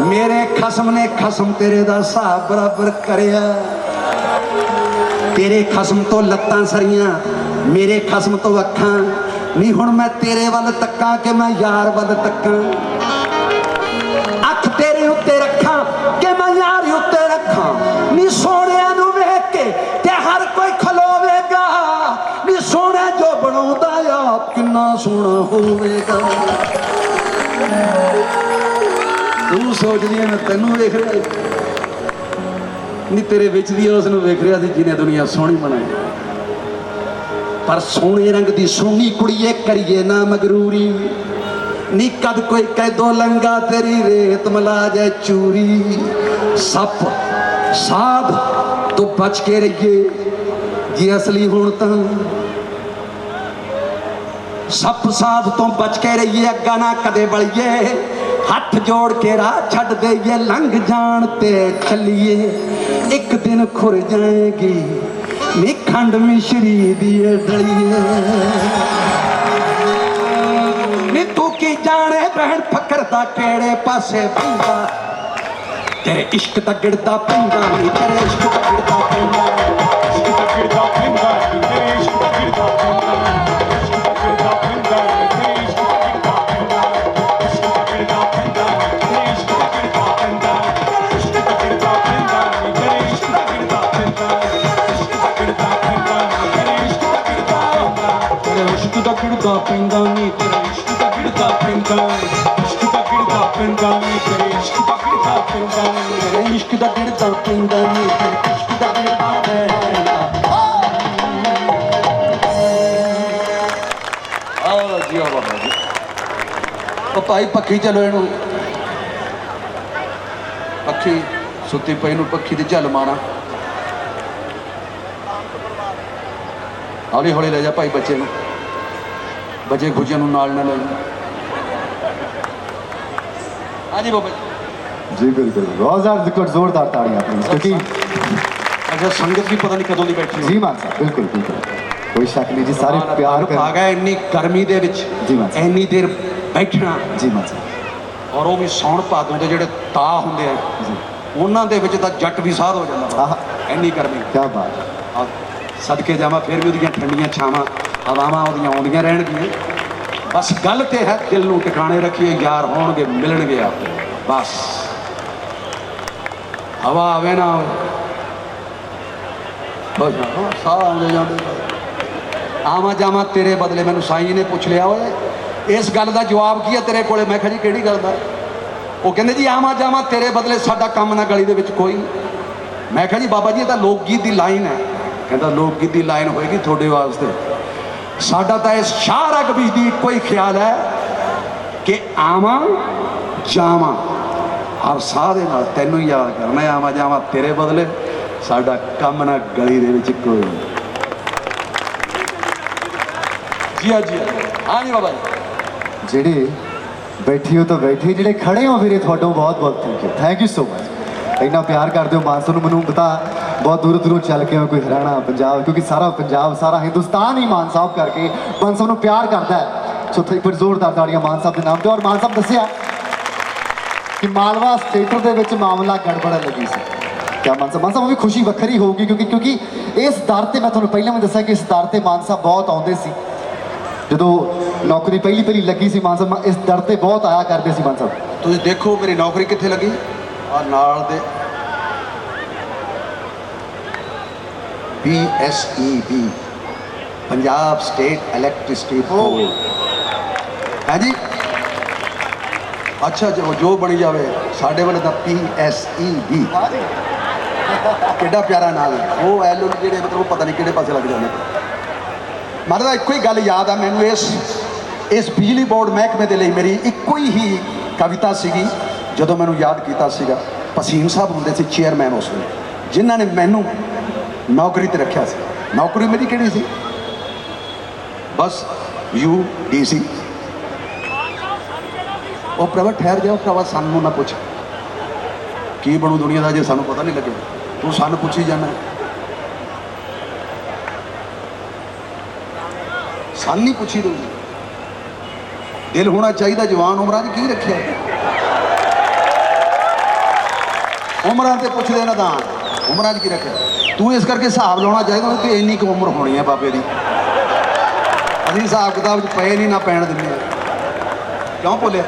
मेरे खसम ने खसम तेरे दा हिसाब बराबर करया तेरे खसम तो लत्तां सरियां मेरे खसम तो अखां नी हुण मैं तेरे वल तक्कां कि मैं यार वल तक्कां अख तेरे उत्ते रखां कि मैं यार उत्ते रखां नी सोहणिया नूं वेख के ते हर कोई खलोवेगा नी सोहणा जो बनाउंदा आप किन्ना सोहना होवेगा तू सोचदी है मैं तेनू वेख रहा नी तेरे विच दी उस नूं वेख रहा सी जिन्हें दुनिया सोहनी बनाई पर सोहणे रंग दी सोहनी कुड़ीए करिए ना मगरूरी नी कद कोई कह दो लंगा तेरी रेत मिला जाए चूरी सप साध तो बच के रहिए जी असली हुण तां सप साध तो बच के रहिए अग्गा ना कदे बलिए हथ जोड़ के राह छड़ देइए लंघ जान ते चलिए एक दिन खुर जाएगी नी खंड मिश्री दिए डलिए नी तू की जाने बहन फकर दा केड़े पासे पैंदा तेरे इश्क दा गिरदा पैंदा नी तेरे इश्क दा गिरदा पैंदा इश्क दा गिरदा पैंदा तेरे इश्क दा गिरदा पैंदा गिरदा पैंदा नी तेरे इश्क दा गिरदा पैंदा इश्क दा गिरदा पैंदा नी तेरे इश्क दा गिरदा पैंदा तेरे इश्क दा गिरदा पैंदा नी तेरे इश्क दा गिरदा पैंदा आ जी आ बाबा जी ओ भाई पक्खी चलो इनू पक्खी सुत्ती पई नू पक्खी दी झल मारा हौली हौली ले जा भाई बच्चे नू बचे खुशियां नाल ना ले हाँ जी बाबा जी बिल्कुल बहुत ज़्यादा जोरदार ताड़ियां क्योंकि अच्छा संगत भी पता नहीं कदों दी बैठी जी मान साहब बिल्कुल बिल्कुल कोई शक नहीं जी सारे प्यार कर आ गए इन्नी गर्मी दे विच जी मान साहब इन्नी देर बैठना जी मान साहब और वो भी सौण भादों के ਜਿਹੜੇ ਤਾ ਹੁੰਦੇ ਆ ਉਹਨਾਂ ਦੇ ਵਿੱਚ ਤਾਂ ਜੱਟ ਵੀ ਸਾਧ ਹੋ ਜਾਂਦਾ ਇੰਨੀ ਗਰਮੀ क्या बात ਆ ਸਦਕੇ ਜਾਵਾਂ ਫਿਰ ਵੀ ਉਹਦੀਆਂ ਠੰਡੀਆਂ ਛਾਵਾਂ ਹਵਾਵਾਂ ਉਹਦੀਆਂ ਆਉਂਦੀਆਂ ਰਹਿਣਗੀਆਂ ਬਸ ਗੱਲ ਤੇ ਹੈ ਦਿਲ ਨੂੰ ਟਿਕਾਣੇ ਰੱਖੀਏ ਯਾਰ ਹੋਣਗੇ ਮਿਲਣਗੇ ਆਪੇ ਬਸ ਹਵਾ ਆਵੇ ਨਾ ਆਵੇ ਬਸ ਸਾਹ ਆਉਂਦੇ ਜਾਂਦੇ ਆਵਾਂ ਜਾਵਾਂ ਤੇਰੇ ਬਦਲੇ ਮੈਨੂੰ ਸਾਈਂ ਨੇ ਪੁੱਛ ਲਿਆ ਓਏ ਇਸ ਗੱਲ ਦਾ ਜਵਾਬ ਕੀ ਹੈ ਤੇਰੇ ਕੋਲੇ ਮੈਂ ਕਿਹਾ ਜੀ ਕਿਹੜੀ ਗੱਲ ਦਾ ਉਹ ਕਹਿੰਦੇ ਜੀ ਆਵਾਂ ਜਾਵਾਂ ਤੇਰੇ ਬਦਲੇ ਸਾਡਾ ਕੰਮ ਨਾ ਗਲੀ ਦੇ ਵਿੱਚ ਕੋਈ ਮੈਂ ਕਿਹਾ ਜੀ ਬਾਬਾ ਜੀ ਇਹ ਤਾਂ ਲੋਕ ਗੀਤ ਦੀ ਲਾਈਨ ਹੈ ਕਹਿੰਦਾ ਲੋਕ ਗੀਤ ਦੀ ਲਾਈਨ ਹੋਏਗੀ ਤੁਹਾਡੇ ਵਾਸਤੇ ਸਾਡਾ ਤਾਂ ਇਸ ਸ਼ਾਹ ਰਗਬੀ ਦੀ ਕੋਈ ਖਿਆਲ ਹੈ ਕਿ ਆਵਾਂ ਜਾਵਾਂ ਹਰ ਸਾਹ ਦੇ ਨਾਲ ਤੈਨੂੰ ਯਾਦ ਕਰਨਾ ਆਵਾਂ ਜਾਵਾਂ ਤੇਰੇ ਬਦਲੇ ਸਾਡਾ ਕੰਮ ਨਾ ਗਲੀ ਦੇ ਵਿੱਚ ਕੋਈ ਜੀ ਹਾਂ ਜੀ ਹਾਂ ਜੀ ਬਾਬਾ ਜੀ ਜਿਹੜੇ ਬੈਠੇ ਹੋ ਤਾਂ ਬੈਠੇ ਜਿਹੜੇ ਖੜੇ ਹੋ ਵੀਰੇ ਤੁਹਾਡਾ ਬਹੁਤ ਬਹੁਤ ਥੈਂਕ ਯੂ ਸੋ ਮਚ ਇੰਨਾ ਪਿਆਰ ਕਰਦੇ ਹੋ ਮਾਨਸਾ ਨੂੰ ਮੈਨੂੰ ਪਤਾ ਬਹੁਤ ਦੂਰੋਂ ਦੂਰੋਂ ਚੱਲ ਕੇ ਕੋਈ ਹਰਿਆਣਾ ਪੰਜਾਬ ਕਿਉਂਕਿ ਸਾਰਾ ਪੰਜਾਬ ਸਾਰਾ ਹਿੰਦੁਸਤਾਨ ਹੀ ਮਾਨ ਸਾਹਿਬ ਕਰਕੇ ਮਾਨ ਸਾਹਿਬ ਨੂੰ ਪਿਆਰ ਕਰਦਾ ਹੈ ਸੋ ਇੱਕ ਵਾਰ ਜ਼ੋਰਦਾਰ ਤਾੜੀਆਂ ਮਾਨ ਸਾਹਿਬ ਦੇ ਨਾਮ ਤੇ ਔਰ ਮਾਨ ਸਾਹਿਬ ਦੱਸਿਆ ਕਿ ਮਾਲਵਾ ਸਟੇਟਰ ਦੇ ਵਿੱਚ ਮਾਮਲਾ ਗੜਬੜ ਲੱਗੀ ਸੀ ਕਿਆ ਮਾਨ ਸਾਹਿਬ ਉਹ ਵੀ ਖੁਸ਼ੀ ਵੱਖਰੀ ਹੋਊਗੀ ਕਿਉਂਕਿ ਇਸ ਦਰ ਤੇ ਮੈਂ ਤੁਹਾਨੂੰ ਪਹਿਲਾਂ ਵੀ ਦੱਸਿਆ ਕਿ ਇਸ ਦਰ ਤੇ ਮਾਨ ਸਾਹਿਬ ਬਹੁਤ ਆਉਂਦੇ ਸੀ ਜਦੋਂ ਨੌਕਰੀ ਪਹਿਲੀ ਲੱਗੀ ਸੀ ਮਾਨ ਸਾਹਿਬ ਇਸ ਦਰ ਤੇ ਬਹੁਤ ਆਇਆ ਕਰਦੇ ਸੀ ਮਾਨ ਸਾਹਿਬ ਤੁਸੀਂ ਦੇਖੋ ਮੇਰੀ ਨੌਕਰੀ ਕਿੱਥੇ ਲੱਗੀ ਆ ਨਾਲ ਦੇ BSEB Punjab state electricity board ਹੈ ਜੀ ਅੱਛਾ ਜੋ ਬਣੀ ਜਾਵੇ ਸਾਡੇ ਵੱਲ ਤਾਂ PSEB ਕਿੱਡਾ ਪਿਆਰਾ ਨਾਮ ਹੈ ਉਹ ਐਲਓ ਜਿਹੜੇ ਮਤਲਬ ਪਤਾ ਨਹੀਂ ਕਿਹੜੇ ਪਾਸੇ ਲੱਗ ਜਾਂਦੇ ਮਤਲਬ ਇੱਕੋ ਹੀ ਗੱਲ ਯਾਦ ਆ ਮੈਨੂੰ ਇਸ ਬਿਜਲੀ ਬੋਰਡ ਮਹਿਕਮੇ ਦੇ ਲਈ ਮੇਰੀ ਇੱਕੋ ਹੀ ਕਵਿਤਾ ਸੀਗੀ ਜਦੋਂ ਮੈਨੂੰ ਯਾਦ ਕੀਤਾ ਸੀਗਾ ਭਸੀਨ ਸਾਹਿਬ ਹੁੰਦੇ ਸੀ ਚੇਅਰਮੈਨ ਉਸ ਵੇਲੇ ਜਿਨ੍ਹਾਂ ਨੇ ਮੈਨੂੰ ਨੌਕਰੀ ਤੇ ਰੱਖਿਆ ਸੀ ਨੌਕਰੀ ਮੇਰੀ ਕਿਹੜੀ ਸੀ ਬਸ UDC ਉਹ ਭਰਾਵਾ ਠਹਿਰ ਜਾ ਭਰਾਵਾ, ਸਾਨੂੰ ਨਾ ਪੁੱਛ ਕੀ ਬਣੂ ਦੁਨੀਆ ਦਾ ਜੇ ਸਾਨੂੰ ਪਤਾ ਨਹੀਂ ਲੱਗੇ, ਤੂੰ ਸਾਨੂੰ ਪੁੱਛੀ ਜਾਣਾ। ਸਾਨੂੰ ਨਹੀਂ ਪੁੱਛੀ ਤੂੰ, ਦਿਲ ਹੋਣਾ ਚਾਹੀਦਾ। ਜਵਾਨ ਉਮਰਾਂ 'ਚ ਕੀ ਰੱਖਿਆ, ਉਮਰਾਂ ਤੇ ਪੁੱਛਦੇ ਨਾ ਤਾਂ ਉਮਰਾਂ 'ਚ ਕੀ ਰੱਖਿਆ ਤੂੰ। ਇਸ ਕਰਕੇ ਹਿਸਾਬ ਲਾਉਣਾ ਚਾਹੀਦਾ ਕਿ ਇੰਨੀ ਕੁ ਉਮਰ ਹੋਣੀ ਹੈ ਬਾਬੇ ਦੀ। ਅਸੀਂ ਹਿਸਾਬ ਕਿਤਾਬ 'ਚ ਪਏ ਨਹੀਂ, ਨਾ ਪੈਣ ਦਿੰਦੇ। ਕਿਉਂ ਬੋਲਿਆ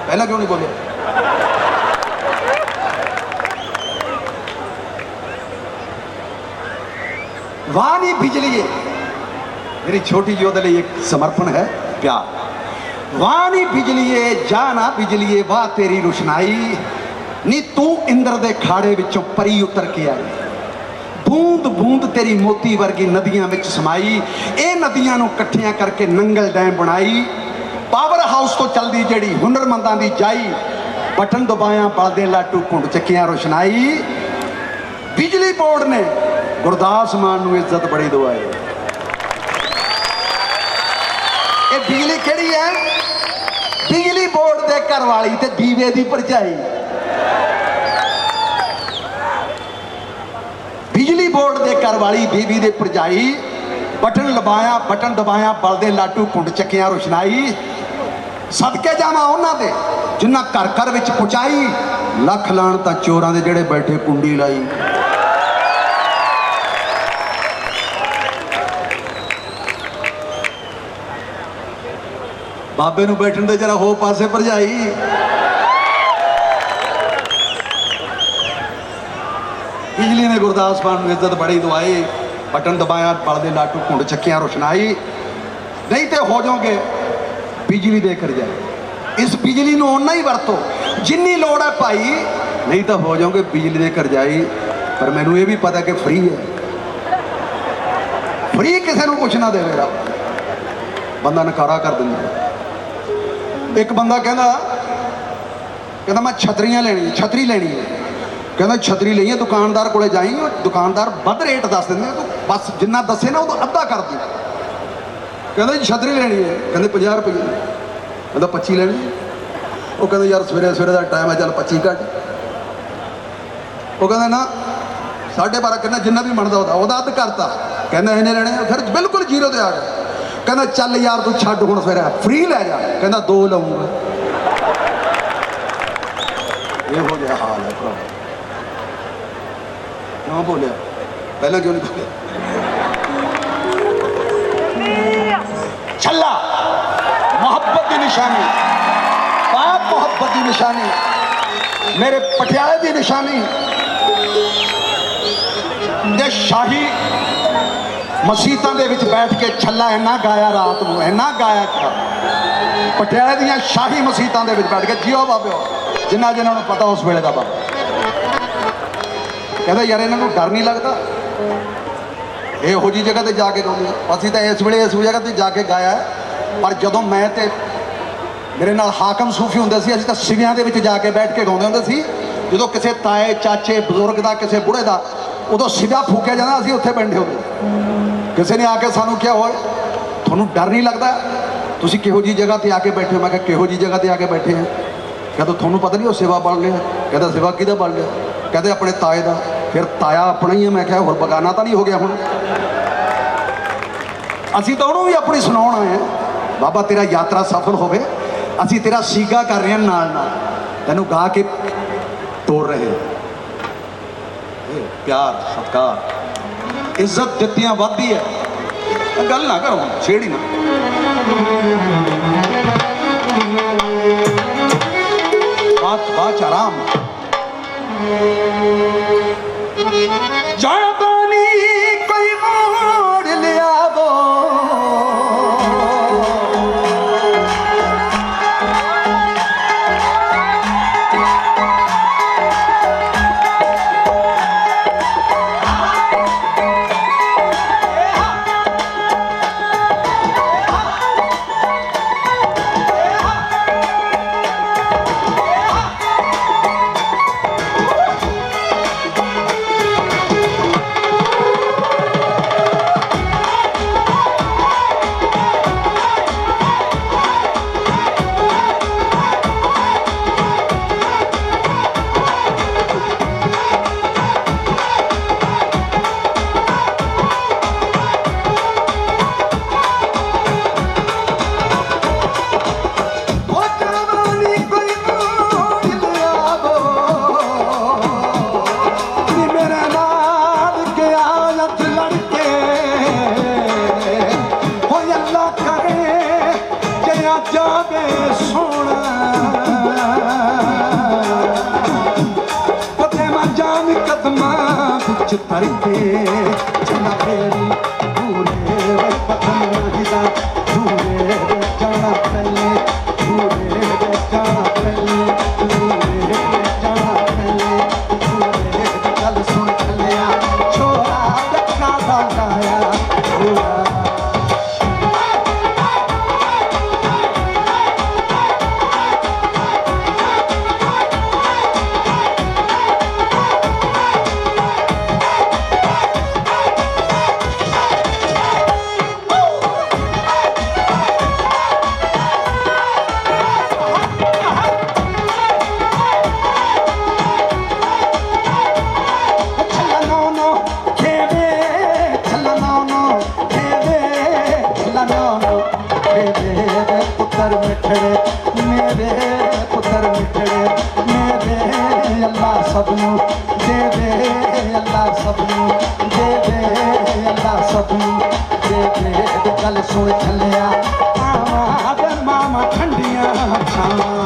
ਪਹਿਲਾਂ, ਕਿਉਂ ਨਹੀਂ ਬੋਲਿਆ? वाह नी बिजलिए, मेरी छोटी योद्धा लिए एक समर्पण है प्यार। वाह नी बिजलिए जाना बिजलिए, वाह तेरी रोशनाई नी, तू इंद्र दे खाड़े विचों परी उतर के आई। बूंद बूंद तेरी मोती वर्गी नदियां विच समाई, ये नदियां नूं कट्ठियां करके नंगल डैम बनाई। पावर हाउस तो चलदी जड़ी हुनरमंदां दी जाई, बटन दबाया बलदे लाटू घुंड चकियां रोशनाई। बिजली बोर्ड ने गुरदास मान नूं इज्जत बड़ी दवाई। ये बिजली किहड़ी है? बिजली बोर्ड दे घर वाली ते दीवे दी भरजाई। बिजली बोर्ड दे घर वाली दीवी दे भरजाई, बटन लबाया बटन दबाया बलदे लाटू घुंड चकियां रोशनाई। सदके जावां उन्हां दे जिन्हां घर घर विच पहुंचाई, लख लाण तां चोरां दे जिहड़े बैठे कुंडी लाई। बाबे नूं बैठण दे जरा हो पासे भरजाई। बिजली ने गुरदास मान नूं इज्जत बड़ी दवाई, बटन दबाया बलदे लाटू घुंड चकियां रोशनाई। नहीं तो हो जाओगे बिजली दे कर जाए। इस बिजली नूं उन्ना ही वरतो जिन्नी लोड़ है भाई, नहीं तो हो जाओगे बिजली दे कर जाई। पर मैनूं ये भी पता कि फ्री है, फ्री किसी नूं कुछ ना देवेगा, बंदा नकारा कर दिंदा। एक बंदा कहता मैं छतरियां लेनी, छतरी लेनी है। कहता छतरी लई है, दुकानदार को जाई, दुकानदार बद रेट दस देंगे, तू बस जिन्ना दसे ना वो अद्धा कर दी। कहता जी छतरी लेनी है, कहते 50 रुपये। कहता 25 लेनी है। वो कहते यार सवेरे सवेरे का टाइम है, चल 25 घट। वो कहते ना 12:30, कहना जिन्ना भी मनता वह अद्ध करता। कहना इन्हें लेने, फिर बिल्कुल जीरो ते आ गया। कहना चल यार तू छड्ड हुण फिर फ्री लै जा। कहना 2 लऊंगा। इहो जिहा हाल है भरा। क्यों बोलिया पहले, क्यों नहीं बोलिया? छल्ला मोहब्बत की निशानी, पाक मोहब्बत की निशानी, मेरे पटियाले की निशानी। जे शाही मसीतां दे विच बैठ के छल्ला इन्ना गाया, रात नूं इन्ना गाया। पटियाले दियां शाही मसीतां दे विच बैठ के जियो बाबे जिन्ना जिन्हां नूं पता उस वेले दा बाबा। कहता यार इन्हां नूं डर नहीं लगता, इहो जी जगह ते जाके गाउंदे। असीं तां इस वेले इस जगह ते जाके गाया, पर जदों मैं ते मेरे नाल हाकम सूफी हुंदे सी, असीं तां सिवियां दे विच जाके बैठ के गाउंदे हुंदे सी। जदों किसी ताए चाचे बजुर्ग दा, किसी बुढ़े दा, उदों सिवा फूकिया जाना, असीं उत्थे बैठे होंदे। किसी ने आके सानू क्या होए, थानू डर नहीं लगता, तुसीं किहो जी जगह ते आके बैठे हो? मैं कहा किहो जी जगह ते आके बैठे हैं। कहते थानू पता नहीं वो सेवा बन लिया। कहता सेवा किहदा बन लिया? कहते अपने ताए दा। फिर ताया अपना ही है। मैं क्या होर बगाना तो नहीं हो गया? हुण असीं तो उहनूं भी अपनी सुनाउण आए हैं, बाबा तेरा यात्रा सफल होवे, असीं तेरा सीगा कर रहे हैं, नाल नाल तैनूं गा के तोड़ रहे हैं। प्यार सत्कार इज्जत दित्तियां वधदी है। गल ना करो, छेड़ी ना। बात आराम। जानी कोई मोड़ लिया दो, कदमां विच तर के चला फेरी पूरे पतन हिला पूरे जाना पहले पूरे जाना पहले पूरे जाना पहले पूरे गल सुन चलिया छोरा धक्का दा गाया छोरा पुत्र मिठड़े मेरे पुत्र मिठड़े मेरे अल्लाह सबनू दे दे अल्लाह सबनू दे दे अल्लाह सबनू दे दे गल सुन चलिया मामा ठंडियां छावां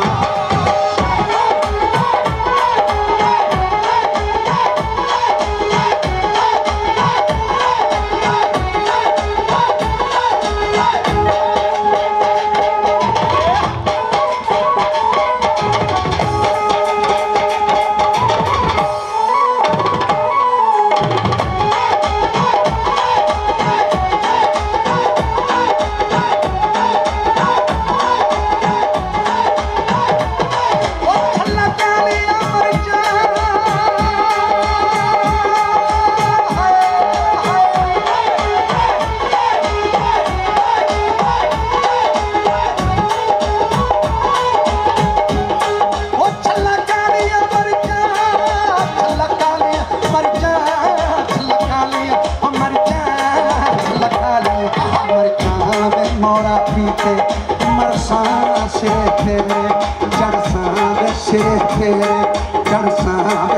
मोरा पीते मरसा से फेरे जड़सा से फेरे जड़सा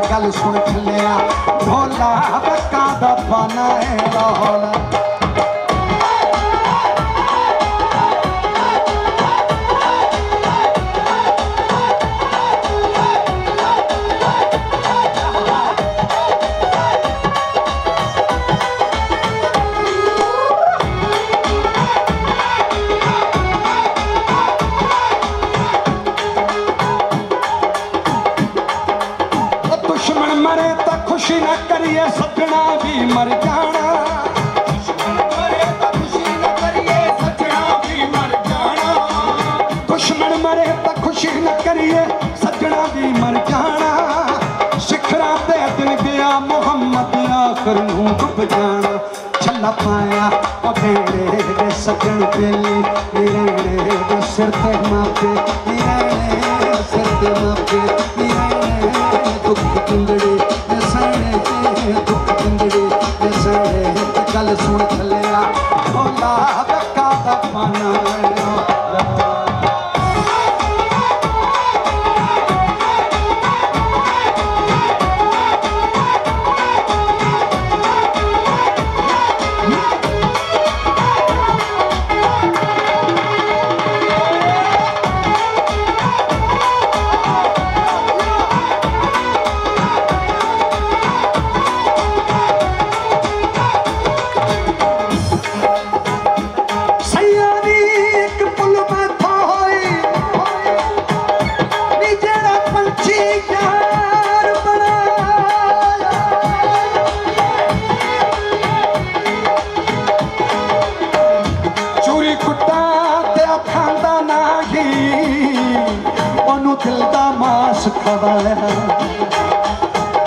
गल सुन चलिया ढोला बका दा पाना है रोला मरे तो खुशी न करिए सजना भी मर जाना मरे तो खुशी न करिए सजना भी मर जाना दुश्मन मरे तो खुशी न करिए सजना भी मर जाना शिखरा दे दिन गया मोहम्मद आखिर नूं डुब जाना छल्ला पाया बेड़े दे सजन बेली निरणे दे सिर ते मापे निरणे सिर ते मापे दुख कुंदड़ी दुख कुंदड़ी गल सुन चलिया ढोला बका दा पाना दिल दा मास खवाया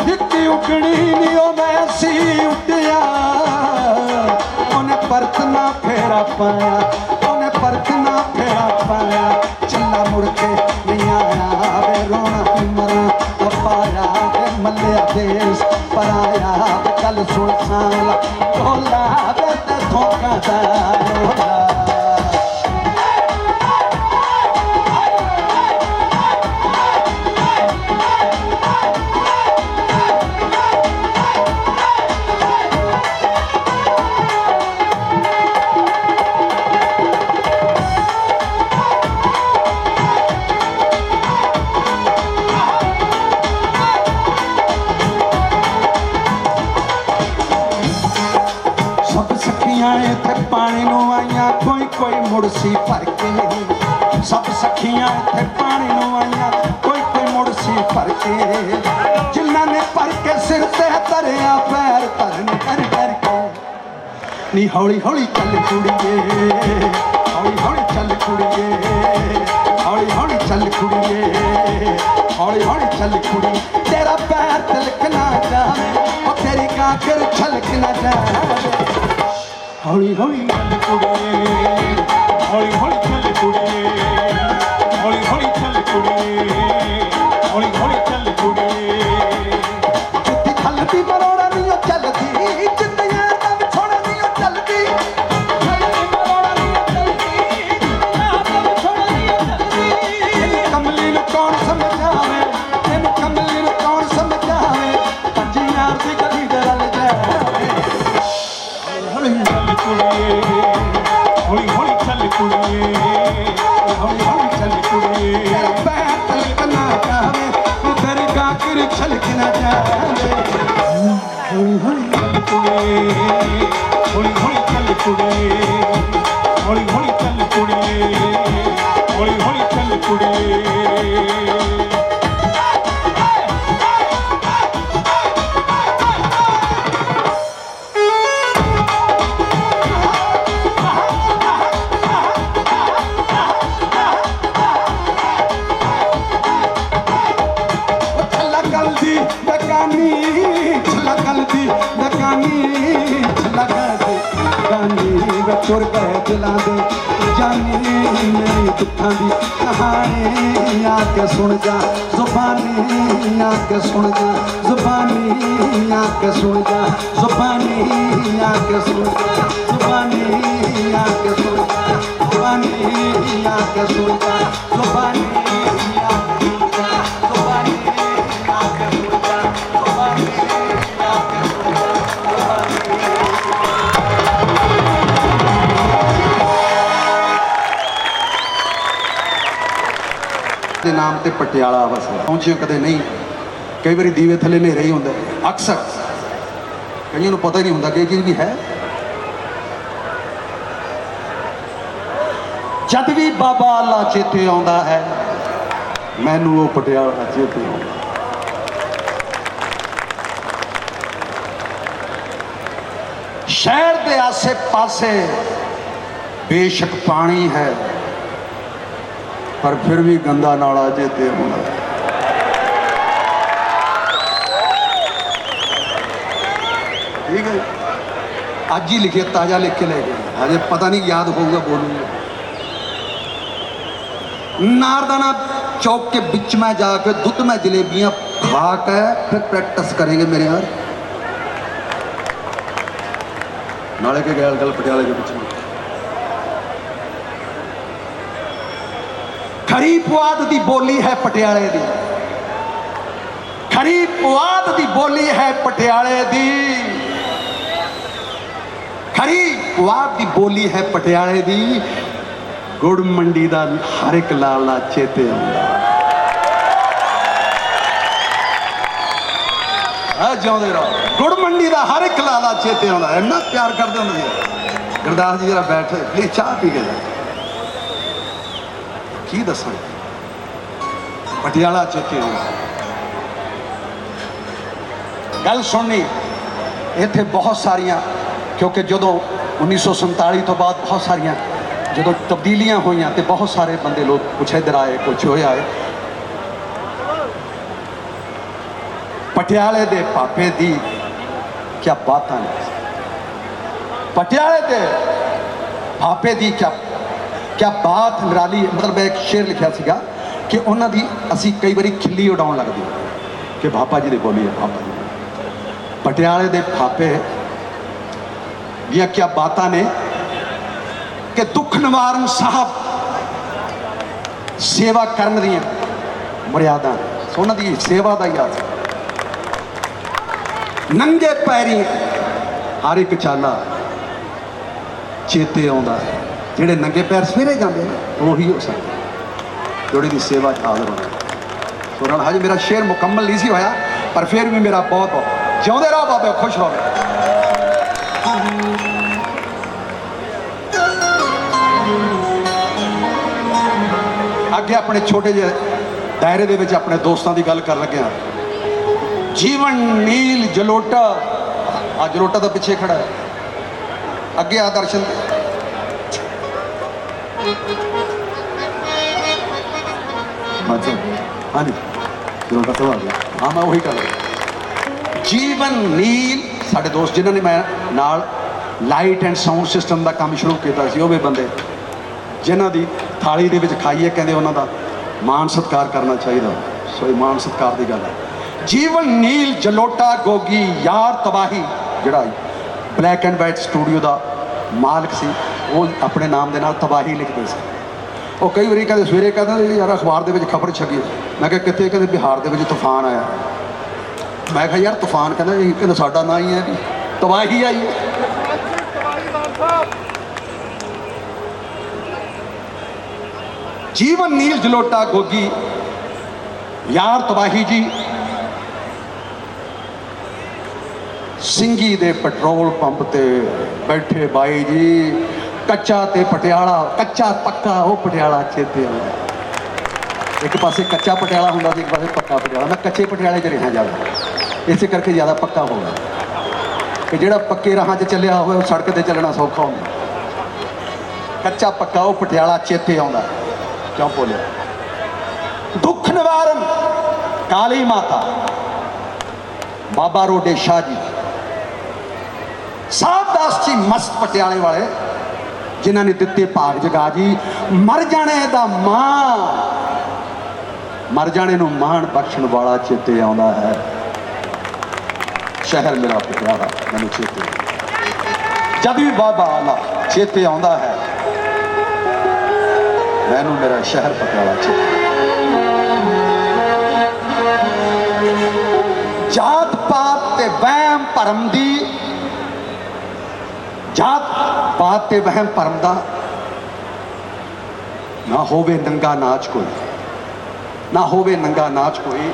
जित्ती उगनी नी ओ मैसी उड्डिया उन्हें परत ना फेरा पाया उन्हें परत ना फेरा पाया चला मुड़ के नहीं आया वे रोना ही मरा पाया वे मल्लिया देश पराया वे गल सुन साला ढोला वे ते धोखा दा ढोला सी भर के सब सखियां इत्थे पानी नूं आईयां कोई कोई मुड़ सी भर के जिन्हां ने भर के सिर ते धरिया पैर धरन कर कर के नी हौली हौली चल कुड़िए हौली हौली चल कुड़िए हौली हौली चल कुड़िए हौली हौली चल कुड़ी तेरा पैर तिलक ना जावे और तेरी काकर छलक ना जावे हौली हौली चल कुड़िए हौली हौली चल कुड़िए हौली हौली चल कुड़िए हौली हौली चल कुड़िए जिद्दी खलदी मरोड़ा नहीं चलदी जिद्दियां दा विछोड़ा नहीं चलदी खलदी मरोड़ा नहीं चलदी जिद्दियां दा विछोड़ा नहीं चलदी इन्हें कमली नूं कौन समझावे इन्हें कमली नूं कौन समझावे पंजी यार दी गली दे रल जावे हौली चल कुड़िए हौली हौली चल कुड़िए हौली हौली चल कुड़िए तेरा पैर तिलक ना जावे तेरी काकर छलक ना जावे हौली हौली चल कुड़िए हौली हौली चल कुड़िए हौली हौली चल कुड़िए हौली हौली चल कुड़िए छला गलदी बेगानी छला गलदी बेगानी छला गलदी बेगानी वे तुर गए दिलां दे जानी मेरी दुखां दी कहानी आके सुन जा जुबानी आके सुन जा जुबानी आके सुन जा जुबानी आके सुन जा जुबानी आके सुन जा जुबानी आके सुन जा जुबानी ਦੇ ਨਾਮ ਤੇ ਪਟਿਆਲਾ ਵਸਿਆ ਪਹੁੰਚਿਓ ਕਦੇ ਨਹੀਂ ਕਈ ਵਾਰੀ ਦੀਵੇ ਥੱਲੇ ਹਨੇਰਾ ਹੀ ਹੁੰਦਾ ਅਕਸਰ ਕਈਆਂ ਨੂੰ ਪਤਾ ਹੀ ਨਹੀਂ ਹੁੰਦਾ ਕਿ ਇਹ ਚੀਜ਼ ਵੀ ਹੈ ਜਦ ਵੀ ਬਾਬਾ ਅੱਲਾ ਚੇਤੇ ਆਉਂਦਾ ਹੈ ਮੈਨੂੰ ਉਹ ਪਟਿਆਲਾ ਚੇਤੇ ਆਉਂਦਾ शहर के आसे पासे बेशक पानी है ਪਰ ਫਿਰ ਵੀ ਗੰਦਾ ਨਾਲਾ ਚੇਤੇ ਆਉਂਦਾ ਠੀਕ ਹੈ ਅੱਜ ਹੀ ਲਿਖਿਆ ਤਾਜ਼ਾ ਲਿਖ ਕੇ ਲੈ ਗਏ ਹਜੇ ਪਤਾ ਨਹੀਂ ਯਾਦ ਹੋਊਗਾ ਬੋਲੂਗਾ नारदाना चौक के बीच में जाकर दूध में जलेबियां खा कर फिर प्रैक्टिस करेंगे मेरे यार ਨਾਲੇ ਕੇ ਗੱਲ ਪਟਿਆਲੇ ਦੇ ਵਿੱਚ खरी पुआध दी बोली है पटियाले दी खरी पुआध दी बोली है पटियाले दी खरी पुआध दी बोली है पटियाले दी ਗੁੜ ਮੰਡੀ ਦਾ ਹਰ ਇੱਕ ਲਾਲਾ ਚੇਤੇ ਆਉਂਦਾ ਆ ਜਿਉਂਦੇ ਰਹੋ गुड़ मंडी का हर एक लाला चेते आਉਂਦਾ ਇੰਨਾ ਪਿਆਰ ਕਰਦੇ ਹੁੰਦੇ ਸੀ ਗੁਰਦਾਸ ਜੀ ਜਰਾ ਬੈਠੇ ਪਲੀਜ਼ ਚਾਹ ਪੀ ਕੇ ਜਾ ਕੀ ਦੱਸਾਂ ਪਟਿਆਲਾ ਚੇਤੇ ਆਉਂਦਾ गल सुननी इत्थे बहुत सारियां क्योंकि जदों 1947 तो बाद बहुत सारियां जदों तब्दीलियां हुई तो बहुत सारे बंदे लोग कुछ इधर आए कुछ होए आए पटियाले दे पापे दी क्या बात है पटियाले दे पापे दी क्या क्या बात निराली मतलब एक शेर लिखा सीगा कि उन्हां दी असी कई बारी खिल्ली उड़ाउण लगदी कि बाबा जी दे बोलीए बाबा जी पटियाले दे पापे दियां क्या बातां ने कि दुख निवारण साहब सेवा करन दियां मर्यादा उन्हां दी सेवा दा याद नंगे पैरी हर एक चाला चेते आਉਂਦਾ ਜਿਹੜੇ ਨੰਗੇ ਪੈਰ ਸਵੇਰੇ ਜਾਂਦੇ ਉਹੀ ਹੋ ਸਕਦਾ ਜਿਹੜੇ ਦੀ ਸੇਵਾ 'ਚ ਹਾਜ਼ਰ ਹੋਣਾ ਸੋ ਨਾਲ ਹਜੇ ਮੇਰਾ ਸ਼ੇਰ ਮੁਕੰਮਲ ਨਹੀਂ ਸੀ ਹੋਇਆ ਪਰ ਫਿਰ ਵੀ ਮੇਰਾ ਬਹੁਤ ਜਿਉਂਦੇ ਰਹੋ ਬਾਬੇ ਖੁਸ਼ ਰਹੋ ਅੱਗੇ ਆਪਣੇ ਛੋਟੇ ਜਿਹੇ ਦਾਇਰੇ ਦੇ ਵਿੱਚ ਆਪਣੇ ਦੋਸਤਾਂ ਦੀ ਗੱਲ ਕਰ ਲੱਗਿਆ। ਜੀਵਨ ਨੀਲ ਜਲੋਟਾ, ਆ ਜਲੋਟਾ ਤਾਂ ਪਿੱਛੇ ਖੜਾ ਹੈ, ਅੱਗੇ ਆ ਦਰਸ਼ਨ। अच्छा हाँ जी, जरूर तो आ गया। हाँ मैं वही कर रहा। ਜੀਵਨ ਨੀਲ ਸਾਡੇ ਦੋਸਤ ਜਿਨ੍ਹਾਂ ਨੇ ਮੈਂ ਨਾਲ ਲਾਈਟ ਐਂਡ ਸਾਊਂਡ ਸਿਸਟਮ ਦਾ ਕੰਮ ਸ਼ੁਰੂ ਕੀਤਾ ਸੀ, ਉਹ ਵੀ ਬੰਦੇ ਜਿਨ੍ਹਾਂ ਦੀ ਥਾਲੀ ਦੇ ਵਿੱਚ ਖਾਈਏ ਕਹਿੰਦੇ ਉਹਨਾਂ ਦਾ ਮਾਣ ਸਤਿਕਾਰ ਕਰਨਾ ਚਾਹੀਦਾ। ਸੋ ਇਹ ਮਾਣ ਸਤਿਕਾਰ ਦੀ ਗੱਲ ਹੈ। ਜੀਵਨ ਨੀਲ ਜਲੋਟਾ ਗੋਗੀ ਯਾਰ ਤਬਾਹੀ, ਜਿਹੜਾ ਬਲੈਕ ਐਂਡ ਵਾਈਟ ਸਟੂਡੀਓ ਦਾ ਮਾਲਕ ਸੀ, ਉਹ ਆਪਣੇ ਨਾਮ ਦੇ ਨਾਲ ਤਬਾਹੀ ਲਿਖਦੇ ਸੀ। ਉਹ ਕਈ ਵਾਰੀ ਕਹਿੰਦੇ ਸਵੇਰੇ ਕਹਿੰਦੇ ਯਾਰ ਅਖਬਾਰ ਦੇ ਵਿੱਚ ਖਬਰ ਛਪੀ। ਮੈਂ ਕਿਹਾ ਕਿੱਥੇ? ਕਹਿੰਦੇ ਬਿਹਾਰ ਦੇ ਵਿੱਚ ਤੂਫਾਨ ਆਇਆ। ਮੈਂ ਕਿਹਾ ਯਾਰ ਤੂਫਾਨ? ਕਹਿੰਦਾ ਸਾਡਾ ਨਾਂ ਹੀ ਹੈ ਵੀ ਤਬਾਹੀ ਆਈ ਹੈ। ਜੀਵਨ ਨੀਲ ਜਲੋਟਾ ਗੋਗੀ ਯਾਰ ਤਬਾਹੀ ਜੀ ਸਿੰਘੀ ਦੇ ਪੈਟਰੋਲ ਪੰਪ ਤੇ ਬੈਠੇ ਬਾਈ ਜੀ, ਕੱਚਾ ਤੇ ਪਟਿਆਲਾ, ਕੱਚਾ ਪੱਕਾ ਉਹ ਪਟਿਆਲਾ ਚੇਤੇ ਆਉਂਦਾ। ਇੱਕ ਪਾਸੇ ਕੱਚਾ ਪਟਿਆਲਾ ਹੁੰਦਾ ਸੀ, ਇੱਕ ਪਾਸੇ ਪੱਕਾ ਪਟਿਆਲਾ। ਮੈਂ ਕੱਚੇ ਪਟਿਆਲੇ 'ਚ ਰਿਹਾ ਜ਼ਿਆਦਾ, ਇਸੇ ਕਰਕੇ ਜ਼ਿਆਦਾ ਪੱਕਾ ਹੋ ਗਿਆ ਕਿ ਜਿਹੜਾ ਪੱਕੇ ਰਾਹਾਂ 'ਚ ਚੱਲਿਆ ਹੋਵੇ ਉਹ ਸੜਕ ਤੇ ਚੱਲਣਾ ਸੌਖਾ ਹੁੰਦਾ। ਕੱਚਾ ਪੱਕਾ ਉਹ ਪਟਿਆਲਾ ਚੇਤੇ ਆਉਂਦਾ। ਕਿਉਂ ਬੋਲਿਆ? ਦੁੱਖ ਨਿਵਾਰਨ ਕਾਲੀ ਮਾਤਾ, ਬਾਬਾ ਰੋਡੇ ਸ਼ਾਹ ਜੀ, ਸਾਹਿਬ ਦਾਸ ਜੀ ਮਸਤ ਪਟਿਆਲੇ ਵਾਲੇ, ਜਿਨ੍ਹਾਂ ਨੇ ਦਿੱਤੇ ਭਾਗ ਜਗਾ ਜੀ। ਮਰ ਜਾਣੇ ਦਾ ਮਾਂ, ਮਰ ਜਾਣੇ ਨੂੰ ਮਾਣ ਬਖਸ਼ਣ ਵਾਲਾ ਚੇਤੇ ਆਉਂਦਾ ਹੈ। ਸ਼ਹਿਰ ਮੇਰਾ ਪਟਿਆਲਾ ਮੈਨੂੰ ਚੇਤੇ, ਜਦ ਵੀ ਬਾਬਾ ਆਲਾ ਚੇਤੇ ਆਉਂਦਾ ਹੈ ਮੈਨੂੰ ਮੇਰਾ ਸ਼ਹਿਰ ਪਟਿਆਲਾ ਚੇਤੇ। ਜਾਤ ਪਾਤ ਤੇ ਵਹਿਮ ਭਰਮ ਦੀ, ਜਾਤ ਪਾਤ ਤੇ ਵਹਿਮ ਭਰਮ ਦਾ ਨਾ ਹੋਵੇ ਨੰਗਾ ਨਾਚ ਕੋਈ, ਨਾ ਹੋਵੇ ਨੰਗਾ ਨਾਚ ਕੋਈ।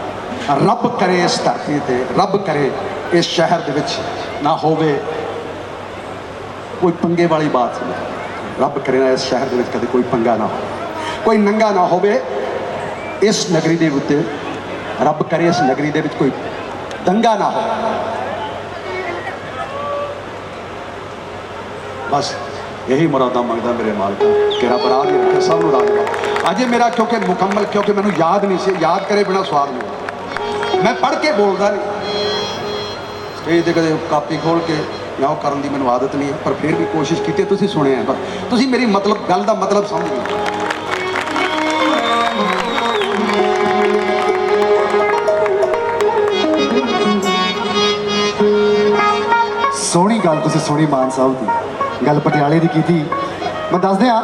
ਰੱਬ ਕਰੇ ਇਸ ਧਰਤੀ ਤੇ, ਰੱਬ ਕਰੇ ਇਸ ਸ਼ਹਿਰ ਦੇ ਵਿੱਚ ਨਾ ਹੋਵੇ ਕੋਈ ਪੰਗੇ ਵਾਲੀ ਬਾਤ। ਰੱਬ ਕਰੇ ਨਾ ਇਸ ਸ਼ਹਿਰ ਦੇ ਵਿੱਚ ਕਦੇ ਕੋਈ ਪੰਗਾ ਨਾ ਹੋਵੇ, ਕੋਈ ਨੰਗਾ ਨਾ ਹੋਵੇ ਇਸ ਨਗਰੀ ਦੇ ਉੱਤੇ। ਰੱਬ ਕਰੇ ਇਸ ਨਗਰੀ ਦੇ ਵਿੱਚ ਕੋਈ ਦੰਗਾ ਨਾ ਹੋਵੇ। ਬਸ यही मुरादा मंगदा मेरे मालिका कि रब राह ही रखे, सब राज रखे। अजे मेरा क्योंकि मुकम्मल, क्योंकि मैंने याद नहीं से, याद करे बिना स्वाद नहीं। मैं पढ़ के बोलता नहीं, स्टेज ते कदे कापी खोल के या वो करन दी मैनूं आदत नहीं है, पर फिर भी कोशिश की। तुसीं सुनिया है, बस तुसीं मेरी मतलब गल दा मतलब समझ गए। सोहनी गल तुसीं सुनी मान साहब दी, गल पटियाले की की। मैं दस दियां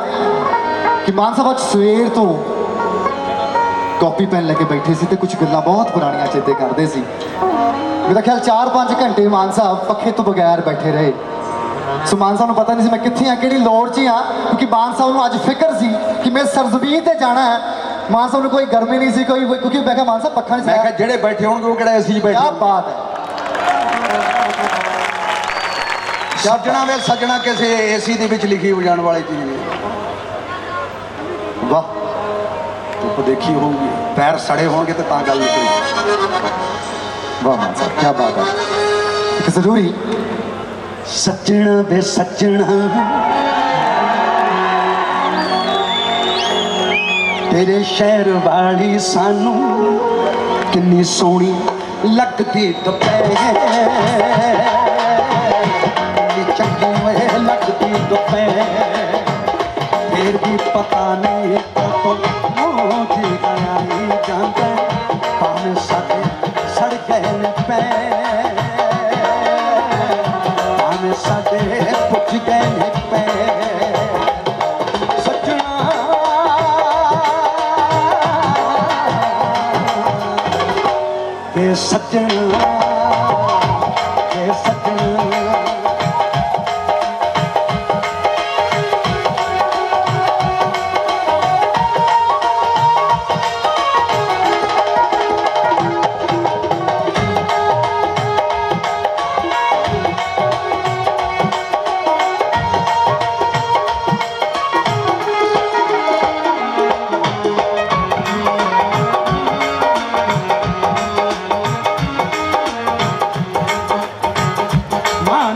कि मान साहब अज सवेर तो कॉपी पेन लेके बैठे सी ते कुछ गल्लां बहुत पुरानियां चेते करते सी। मेरा ख्याल 4-5 घंटे मान साहब पखे तो बगैर बैठे रहे। सो मान साहब नूं पता नहीं सी मैं कित्थे हाँ, किहड़ी लोड़ च हाँ, क्योंकि मान साहब नूं अज फिक्र सी कि मैं सरजमीन ते जाना है। मान साहब नूं कोई गर्मी नहीं सी कोई, क्योंकि मैं कहा मान साहब पक्खा नहीं, मैं कहा जेड़े बैठे होणगे वो किहड़ा एसी बैठे। क्या बात है। सजना वे सजना किसी एसी दे विच लिखी हो जाने वाली चीज़ है। वाह, धुप देखी होगी, पैर सड़े होंगे तो गल निकली। वाह मान साहब क्या बात है। एक जरूरी सजना वे सजना तेरे शहर वाली सानू किन्नी सोहनी लगदी दोपहर, चंगी वे लगदी दोपहर, फिर भी पता नहीं मुझे गया नहीं जानता भावें साडे सड़ गए ने पैर, भावें साडे पुज गए ने पैर। सजना वे सजना वे सजना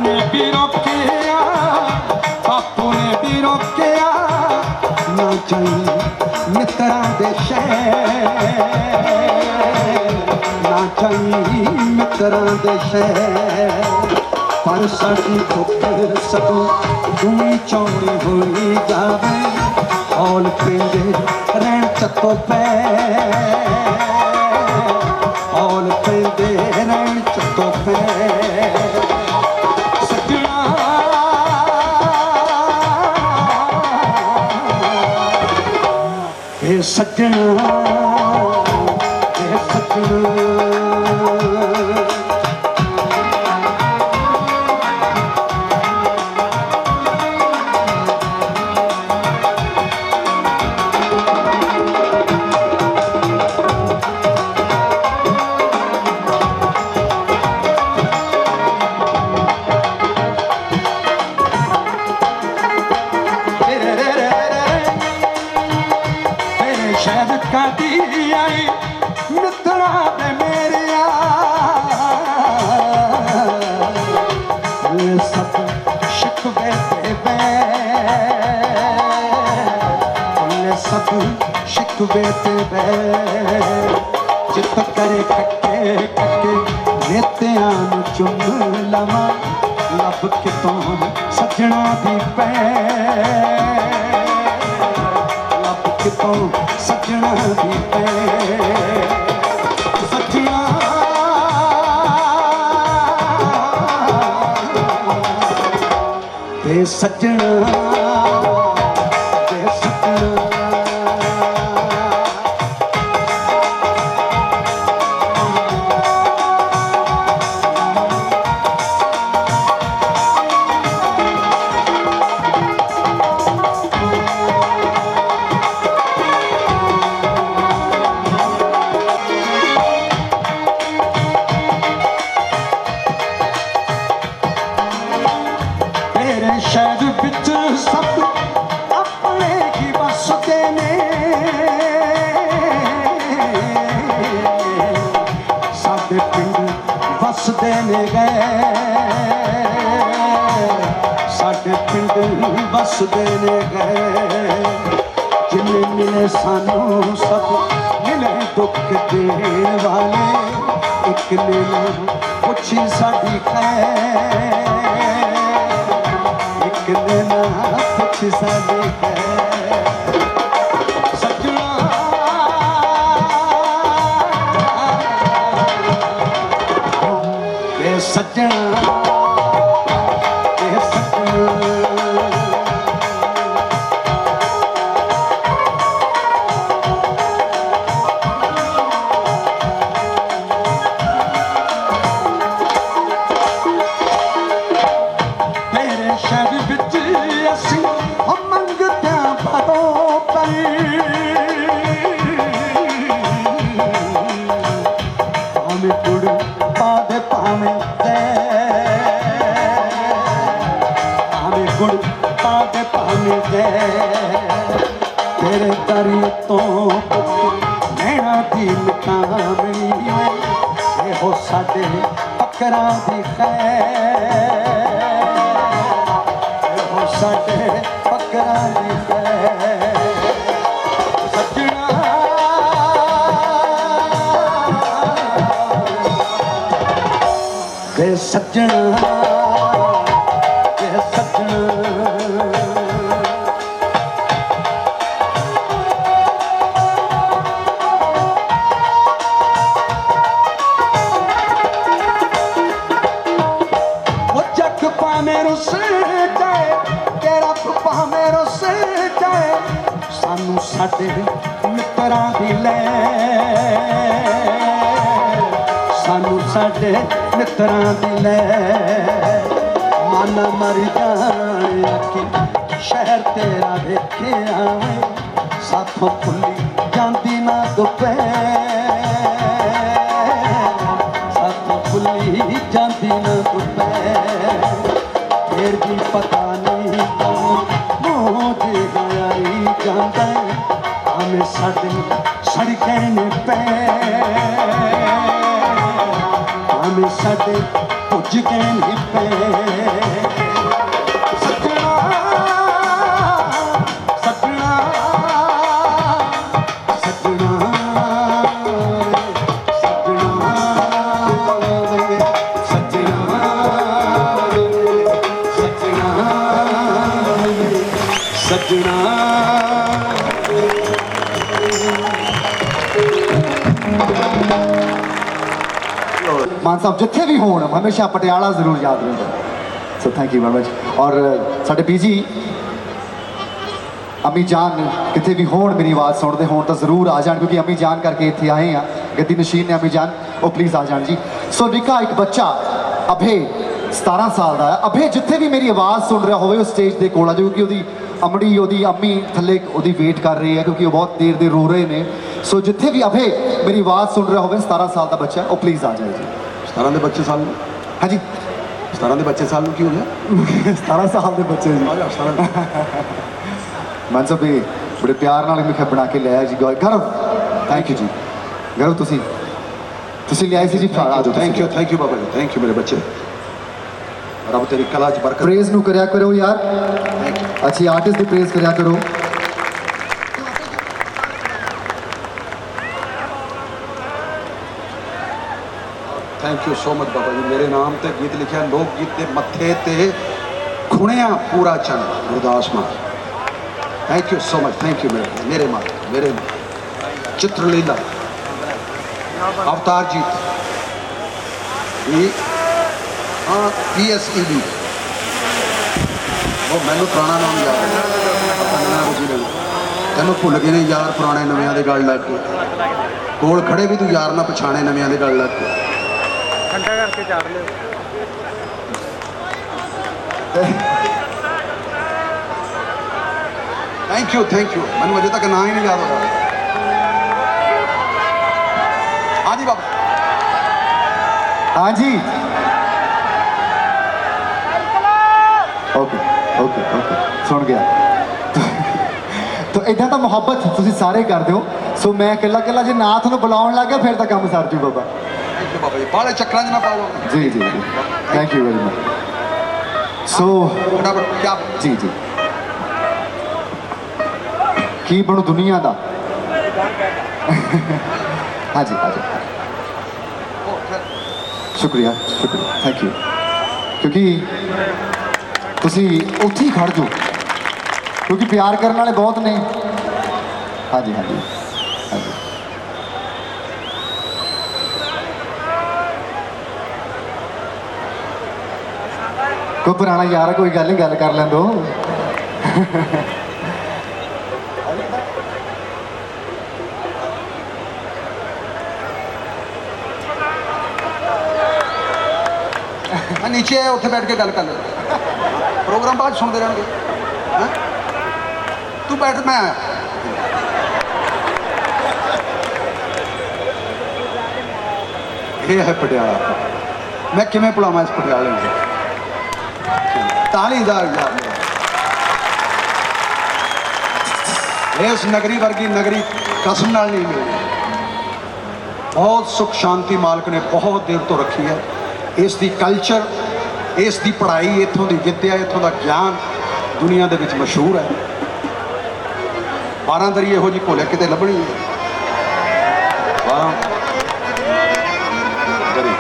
ने भी रोकिया बापू ने भी रोकिया ना जाई मित्रा दे शहर ना जाई मित्रा दे शहर पर साडी ठोकर सदों दूई चौड़ी होई जावे हौल पेंदे रहन चतो पै हौल पेंदे रहन चतो पै सजना ए सजना ए सजना चित करे कट्टे कट्टे नेत्यां नूं चुम लवां लब कितों सजना दी पै लब कितों सजना दी पै सजना ते सजना ते सजना बस देने गए जिन्हें मिले सानू सब मिले दुख देने वाले एक ने ना पूछी साड़ी खैर एक ने ना पूछी साड़ी खैर सजना ये सजना ये सजना तेरे दरी तो नैना दी मिठाई हो साडे पकड़ा दी खैर हो साडे पकड़ा दी खैर सजना ते सजना ते सजना साडे मित्रा दी लै सानू साडे मित्रा दी लै मन मर जाने कि शहर तेरा वेखिया साथों खुली जांदी ना दोपहर साथों खुली जांदी ना दोपहर फिर भी पता नहीं मुझे गई जाता हमें सड़कें पे भावें साडे भुज गए ने पे सजना सजना सजना सजना मान साहब जिथे भी होण हमेशा पटियाला जरूर याद रहिंदा so thank you very much और साडे बीजी अम्मी जान किथे भी होण मेरी आवाज़ सुनते होण तो जरूर आ जान क्योंकि अम्मी जान करके इत्थे आए हैं गद्दी नशीन ने अम्मी जान वो प्लीज़ आ जान जी सो निका एक बच्चा अभे 17 साल का है अभे जिथे भी मेरी आवाज़ सुन रहा हो स्टेज के कोल आ जाओ क्योंकि ਉਹਦੀ अमड़ी ਉਹਦੀ अम्मी थले ਉਹਦੀ वेट कर रही है क्योंकि वो बहुत देर दे रो रहे ने सो जिथे भी अभे मेरी आवाज़ सुन रहा हो 17 साल का बच्चा वो प्लीज़ आ जाए जी 17 ਦੇ ਬੱਚੇ ਸਾਲ ਨੂੰ हाँ जी 17 ਦੇ ਬੱਚੇ ਸਾਲ ਨੂੰ ਕੀ ਹੋ ਗਿਆ 17 साल के बच्चे जी ਆ ਜਾ 17 मान साहब ये बड़े प्यार नाल मिठा बना के लिया जी गौरव थैंक यू जी गौरव तुसी लिया सी जी आ जाओ थैंक यू बाबा जी थैंक यू मेरे बच्चे रब तेरी कला च बरकत प्रेज नू करया करो यार अच्छी आर्टिस्ट की प्रेज करया करो थैंक यू सो मच बाबा जी मेरे नाम ते गीत लिखा लोक गीत के मत्थे ते खुणिया पूरा चंद गुरदास मान thank you so much thank you मेरे माँ चित्रलीला अवतार जीत हाँ PSEB वो मैनू पुराना नाम याद है तेन भुल गए ने यार पुराने नविया के गल लग के कोल खड़े भी तू यार ना पछाने नविया के गल लग के ठंडा करके चाड़ लो थैंक यू मैंने अजे तक ना ही नहीं याद हो रहा हाँ जी बाबा हाँ जी ओके ओके ओके सुन गया तो इदा तो मुहब्बत तुसी सारे कर दो सो मैं कला कला जे ना थोड़ा बुलाउन लग गया फिर तो काम सर जू बाबा थैंक यू बाबा जी बाले चक्कर च ना पाओ जी जी जी thank you very much so फटाफट क्या जी जी की बनू दुनिया का हाँ जी शुक्रिया थैंक यू क्योंकि तुसी उत्थे ही खड़ जाओ क्योंकि प्यार करने वाले बहुत ने हाँ जी कोई पुराना यार कोई गल नहीं गल कर लें दो नीचे उत्थे बैठ के गल कर ले प्रोग्राम बाद सुनते रहेंगे तू बैठ मैं आया ये है पटियाला मैं किमें भुलावां इस पटियाले में तालीदार यार इस नगरी वर्गी नगरी कसम नाल नहीं मिली बहुत सुख शांति मालक ने बहुत देर तो रखी है इस दी कल्चर इस दी पढ़ाई इत्थों दी विद्या इत्थों दा ज्ञान दुनिया दे विच मशहूर है 12 दरी इहो जी भोले किते लभणी है 12 दरी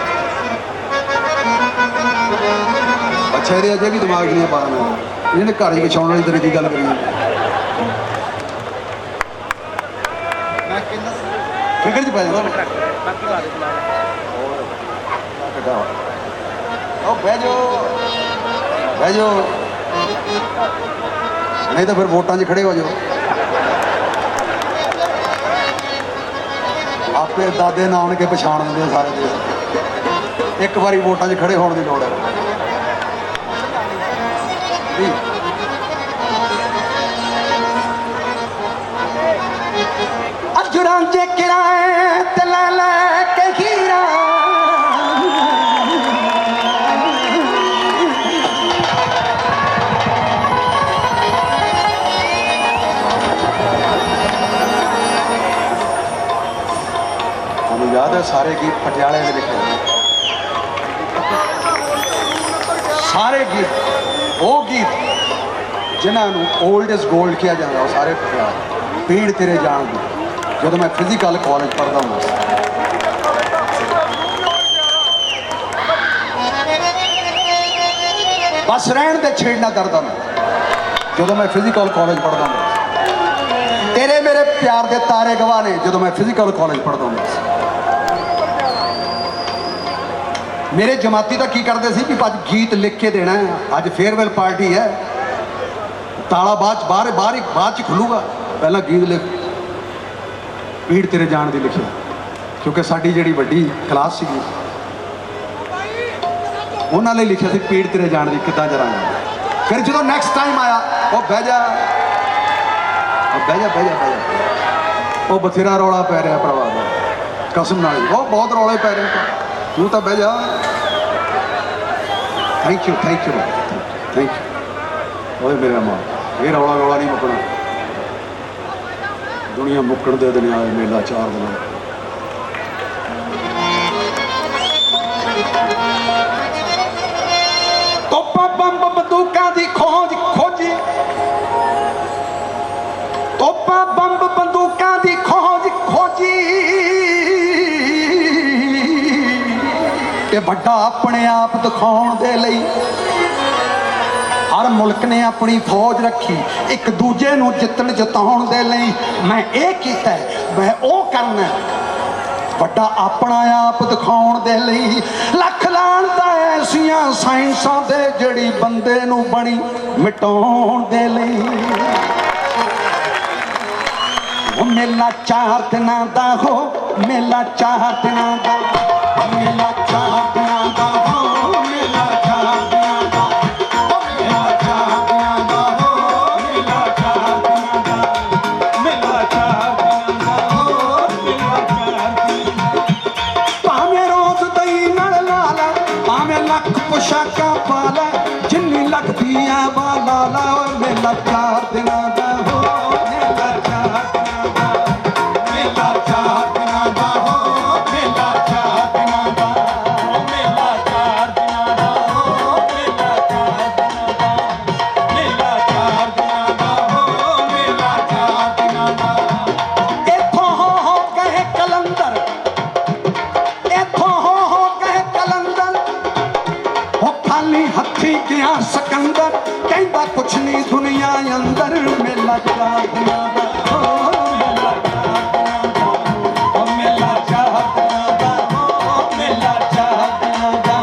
अच्छा ये अजे भी दिमाग नहीं है 12 में इन्हें घर ही बिछाउण वाली दरी की गल करी फिक्र च पै जांदा बह जाओ नहीं तो फिर वोटां 'च खड़े हो जाओ आपे दादे नानके पछाण देंगे सारे देश एक बारी वोटां 'च खड़े होने की लोड़ है अर्जुनां जे किराए ते ला के हीरा याद है सारे गीत पटियाले में लिखे ਸਾਰੇ ਗੀਤ ਉਹ ਗੀਤ ਜਿਨ੍ਹਾਂ ਨੂੰ 올ਡ ਇਜ਼ 골ਡ ਕਿਹਾ ਜਾਂਦਾ ਉਹ ਸਾਰੇ ਪੀੜ ਤੇਰੇ ਜਾਣ ਦੀ ਜਦੋਂ ਮੈਂ ਫਿਜ਼ੀਕਲ ਕਾਲਜ ਪੜ੍ਹਦਾ ਹੁੰਦਾ ਸੀ। ਬਸ ਰਹਿਣ ਦੇ ਛੇੜਨਾ ਕਰਦਾ ਮੈਂ ਜਦੋਂ ਮੈਂ ਫਿਜ਼ੀਕਲ ਕਾਲਜ ਪੜ੍ਹਦਾ ਹੁੰਦਾ ਸੀ। ਤੇਰੇ ਮੇਰੇ ਪਿਆਰ ਦੇ ਤਾਰੇ ਗਵਾਹ ਨੇ ਜਦੋਂ ਮੈਂ ਫਿਜ਼ੀਕਲ ਕਾਲਜ ਪੜ੍ਹਦਾ ਹੁੰਦਾ ਸੀ। ਮੇਰੇ ਜਮਾਤੀ ਤਾਂ ਕੀ ਕਰਦੇ ਸੀ ਵੀ ਅੱਜ ਗੀਤ ਲਿਖ ਕੇ ਦੇਣਾ ਹੈ, ਅੱਜ ਫੇਅਰਵੈਲ ਪਾਰਟੀ ਹੈ, ਤਾਲਾ ਬਾਅਦ ਚ ਖੁੱਲੂਗਾ, ਪਹਿਲਾਂ ਗੀਤ ਲਿਖ ਪੀੜ ਤੇਰੇ ਜਾਣ ਦੀ ਲਿਖਿਆ। ਕਿਉਂਕਿ ਸਾਡੀ ਜਿਹੜੀ ਵੱਡੀ ਕਲਾਸ ਸੀਗੀ ਉਹਨਾਂ ਲਈ ਲਿਖਿਆ ਸੀ ਪੀੜ ਤੇਰੇ ਜਾਣ ਦੀ ਕਿੱਦਾਂ ਜਰਾਂਗੇ। ਫਿਰ ਜਦੋਂ ਨੈਕਸਟ ਟਾਈਮ ਆਇਆ ਉਹ ਬਹਿ ਜਾ ਉਹ ਬਥੇਰਾ ਰੌਲਾ ਪੈ ਰਿਹਾ ਭਰਾਵਾ ਦਾ ਕਸਮ ਨਾਲ ਉਹ ਬਹੁਤ ਰੌਲੇ ਪੈ ਰਹੇ ਤੂੰ ਤਾਂ ਬਹਿ ਜਾ। ਥੈਂਕ ਯੂ ਓਏ ਮੇਰਾ ਮਾਂ ਇਹ ਰੌਲਾ ਨਹੀਂ ਮੁੱਕਣਾ। ਦੁਨੀਆ ਮੁੱਕਣ ਦੇ ਦਿਨ ਆਏ ਮੇਲਾ 4 ਦਿਨ। ਤੋਪਾਂ ਬੰਬ ਬੰਦੂਕਾਂ ਦੀ ਖੋਜੀ ਤੋਪਾਂ ਬੰਬ ਬੰਦੂਕਾਂ ਦੀ ਖੋਜੀ ਤੇ ਵੱਡਾ ਆਪਣੇ ਆਪ ਦਿਖਾਉਣ ਦੇ ਲਈ ਹਰ ਮੁਲਕ ਨੇ ਆਪਣੀ ਫੌਜ ਰੱਖੀ ਇੱਕ ਦੂਜੇ ਨੂੰ ਜਿਤਾਉਣ ਦੇ ਲਈ। ਮੈਂ ਇਹ ਕੀਤਾ ਮੈਂ ਉਹ ਕਰਨਾ ਵੱਡਾ ਆਪਣਾ ਆਪ ਦਿਖਾਉਣ ਦੇ ਲਈ। ਲੱਖ ਲਾਹਨਤਾਂ ਐਸੀਆਂ ਸਾਇੰਸਾਂ ਦੇ ਜਿਹੜੀ ਬੰਦੇ ਨੂੰ ਬਣੀ ਮਿਟਾਉਣ ਦੇ ਲਈ। ਉਹ ਮੇਲਾ 4 ਦਿਨਾਂ ਦਾ ਹੋ ਮੇਲਾ 4 ਦਿਨਾਂ ਦਾ ਮੇਲਾ 4 ਦਿਨਾਂ ਦਾ ਹੋ ਮੇਲਾ 4 ਦਿਨਾਂ ਦਾ ਮੇਲਾ 4 ਦਿਨਾਂ ਦਾ ਹੋ ਮੇਲਾ 4 ਦਿਨਾਂ ਦਾ ਮੇਲਾ 4 ਦਿਨਾਂ ਦਾ ਹੋ ਮੇਲਾ 4 ਦਿਨਾਂ ਦਾ। ਭਾਵੇਂ ਰੋਜ਼ ਦਈ ਨਾਲ ਲਾ ਲੈ ਭਾਵੇਂ ਲੱਖ ਪੁਸ਼ਾਕਾਂ ਪਾ ਲੈ ਜਿੰਨੀ ਲੱਗਦੀ ਆ ਵਾਲਾ ਲਾ ਮੇਲਾ 4 ਦਿਨਾਂ ਦਾ ਹੋ ਮੇਲਾ 4 ਦਿਨਾਂ ਦਾ ਮੇਲਾ 4 ਦਿਨਾਂ ਦਾ ਹੋ ਮੇਲਾ 4 ਦਿਨਾਂ ਦਾ ਮੇਲਾ 4 ਦਿਨਾਂ ਦਾ ਹੋ ਮੇਲਾ 4 ਦਿਨਾਂ ਦਾ ਮੇਲਾ 4 ਦਿਨਾਂ ਦਾ ਹੋ ਮੇਲਾ 4 ਦਿਨਾਂ ਦਾ। ਇੱਥੋਂ ਹੋ ਗਏ ਕਲੰਦਰ ਇੱਥੋਂ ਹੋ ਗਏ ਕਲੰਦਰ ਉਹ ਖਾਲੀ ਹੱਥੀ ਗਿਆ ਸਕੰਦਰ ਕਹਿੰਦਾ ਕੁਛ ਨਹੀਂ ਦੁਨੀਆ ਅੰਦਰ ਮੇਲਾ 4 ਦਿਨਾਂ ਦਾ ਹੋ ਮੇਲਾ 4 ਦਿਨਾਂ ਦਾ ਹੋ ਮੇਲਾ 4 ਦਿਨਾਂ ਦਾ ਹੋ ਮੇਲਾ 4 ਦਿਨਾਂ ਦਾ।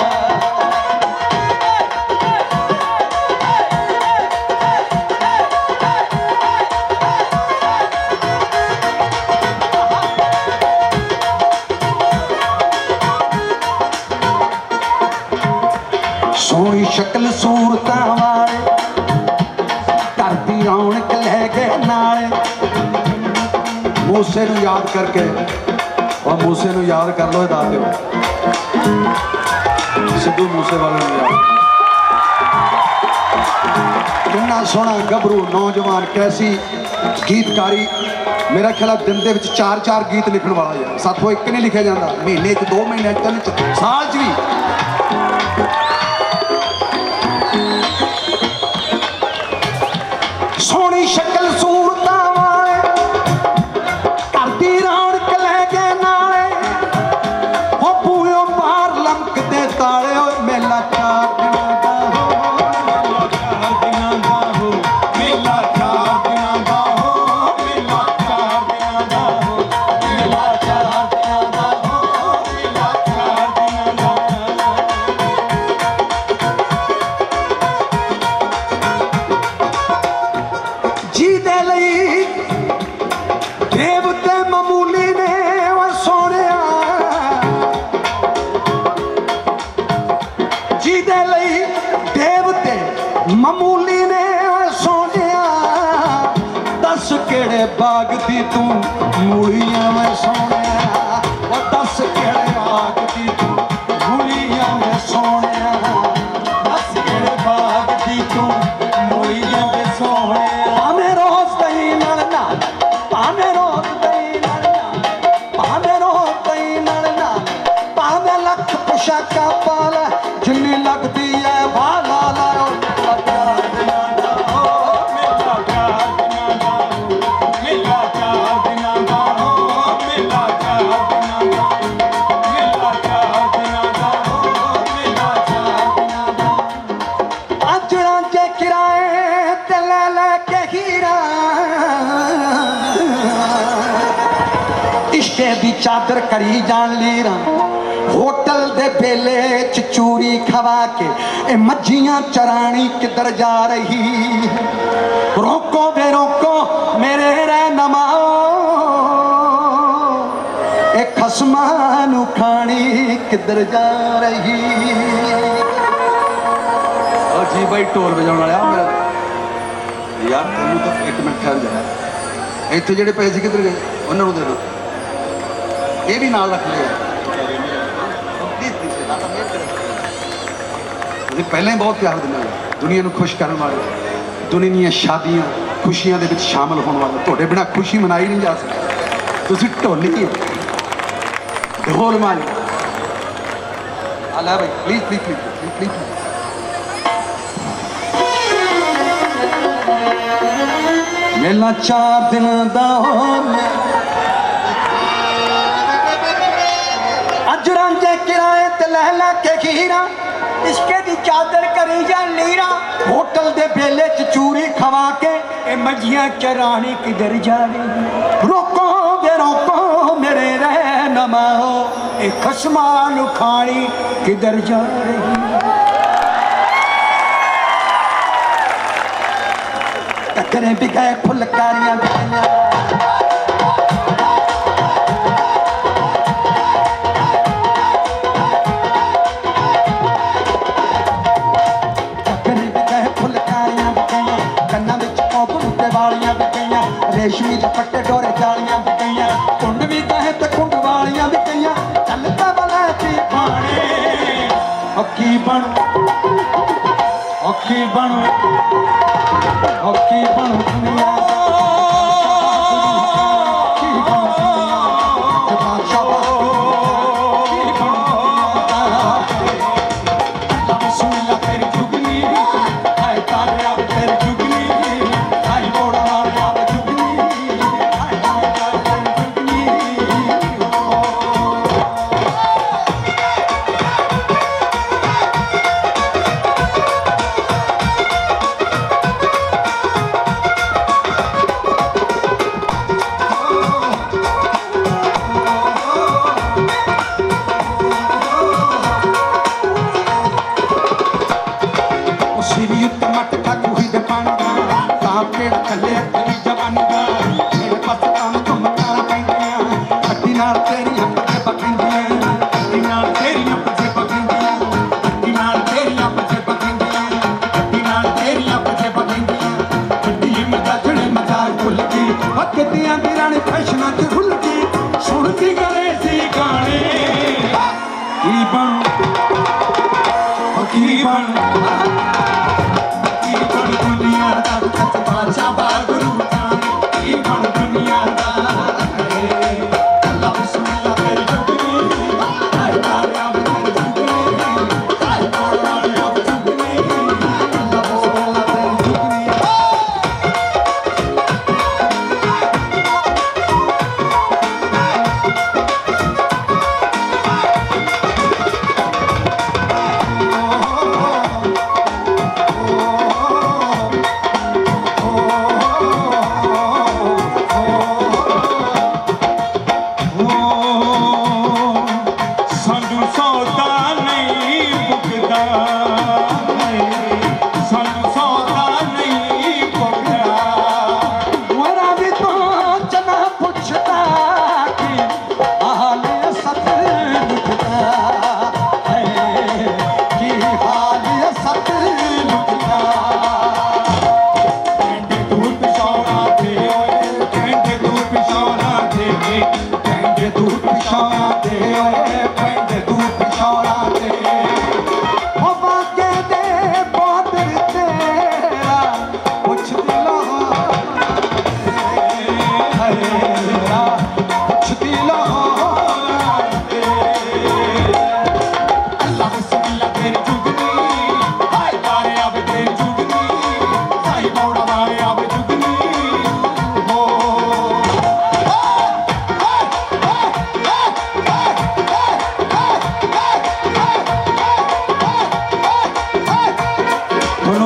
ਸੋਹਣੀ ਸ਼ਕਲ ਸੂਰਤਾਂ ਵਾਲੇ ਘਰ ਦੀ ਰੌਣਕ ਲੈ ਗਏ ਨਾਲੇ। ਮੂਸੇ ਨੂੰ ਯਾਦ ਕਰਕੇ ਉਹ ਮੂਸੇ ਨੂੰ ਯਾਦ ਕਰ ਲੋ ਦੱਸ ਦਿਓ ਸਿੱਧੂ ਮੂਸੇ ਵਾਲੇ ਨੂੰ ਯਾਦ ਕਿੰਨਾ ਸੋਹਣਾ ਗੱਭਰੂ ਨੌਜਵਾਨ ਕੈਸੀ ਗੀਤਕਾਰੀ। ਮੇਰਾ ਖਿਆਲ ਦਿਨ ਦੇ ਵਿੱਚ 4 ਗੀਤ ਲਿਖਣ ਵਾਲਾ ਯਾਰ ਸਾਥੋਂ ਇੱਕ ਨਹੀਂ ਲਿਖਿਆ ਜਾਂਦਾ ਮਹੀਨੇ 'ਚ 2 ਮਹੀਨੇ 'ਚ 3 'ਚ ਸਾਲ 'ਚ ਵੀ। ਸੋਹਣੀ ਸ਼ਕਲ ਸੂਰਤਾਂ ਵਾਲੇ ਘਰ ਦੀ ਰੌਣਕ ਲੈ ਗਏ ਨਾਲੇ ਉਹ ਬੂਹਿਓਂ ਬਾਹਰ ਲਮਕਦੇ ਤਾਲੇ ਓਏ ਮੇਲਾ 4 ਦਿਨਾਂ ਦਾ ਹੋ ਮੇਲਾ 4 ਦਿਨਾਂ ਦਾ ਹੋ ਮੇਲਾ 4 ਦਿਨਾਂ ਦਾ ਹੋ ਮੇਲਾ 4 ਦਿਨਾਂ ਦਾ ਹੋ ਮੇਲਾ 4 ਦਿਨਾਂ ਦਾ ਹੋ ਮੇਲਾ 4 ਦਿਨਾਂ ਦਾ। ਜਿਹਦੇ ਲਈ ਦੇਵਤੇ ਮਾਮੂਲੀ ਨੇ ਓ ਸੋਹਣਿਆ ਜਿਹਦੇ ਲਈ ਦੇਵਤੇ ਮਾਮੂਲੀ ਨੇ ਓ ਸੋਹਣਿਆ ਦੱਸ ਕਿਹੜੇ ਬਾਗ ਦੀ ਤੂੰ ਮੂਲੀਆਂ ਮੈਂ ਸੋਹਣਿਆ ਉਹ ਦੱਸ ਕਿਹੜੇ ਬਾਗ ਦੀ ਤੂੰ ਮੂਲੀਆਂ ਮੈਂ ਸੋਹਣਿਆ ਦੱਸ ਕਿਹੜੇ ਬਾਗ ਦੀ ਤੂੰ ਮੂਲੀਆਂ ਮੈਂ ਸੋਹਣਿਆ। ਭਾਵੇਂ ਰੋਜ਼ ਦਹੀਂ ਨਾਲ ਨਾਲ ਭਾਵੇਂ ਰੋਜ਼ ਦਹੀਂ ਨਾਲ ਨਾਲ ਭਾਵੇਂ ਰੋਜ਼ ਦਹੀਂ ਨਾਲ ਨਾਲ ਭਾਵੇਂ ਲੱਖ ਪੁਸ਼ਾਕਾਂ ਪਾ ਲੈ ਜਿੰਨੀ ਲੱਗਦੀ ਐ ਵਾਲਾ चादर करी जान लीरा होटल दे बेले च चूरी खवा के ए मज्जियां चरानी किधर जा रही रोको वे रोको मेरे रहनुमाओ ए खसमान खानी किधर जा रही जी भाई ढोल बजाने वाला मेरा यार तेन तो एक मिनट ठहर जा इतने जोड़े पैसे किधर गए उन्होंने दे दो ये भी नाल रख लिया पहले ही बहुत प्यार देने वाले दुनिया को खुश करने वाले दुनिया दी शादियां खुशियां दे विच शामिल होने वाले थोड़े बिना खुशी मनाई नहीं जा सकती तुसी ढोली ढोल मारी आला भाई प्लीज प्लीज प्लीज प्लीज मेला 4 दिन दा अज रांझे किराए ते लहला के खीरा इश्के दी चादर करी जा लीरा होटल दे बेले च चूरी खवा के ए मजियां चरानी किधर जा रही रोको वे रोको मेरे रहनुमाओ ए खसमान खानी किधर जा रही टकरे भी गए फुलकारियां भी गईयां रेशमी दुपट्टे डोरे जालियां भी गईयां कुंड भी गए तो कुंड वालियां भी गईयां चलता बलैती खाने हकी बन दुनिया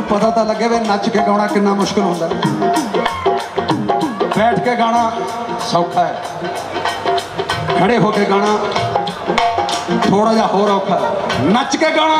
पता तो लगे वे नच के गाना कितना मुश्किल होता बैठ के गाना सौखा है खड़े होके गाना थोड़ा जा होर औखा, नच के गाना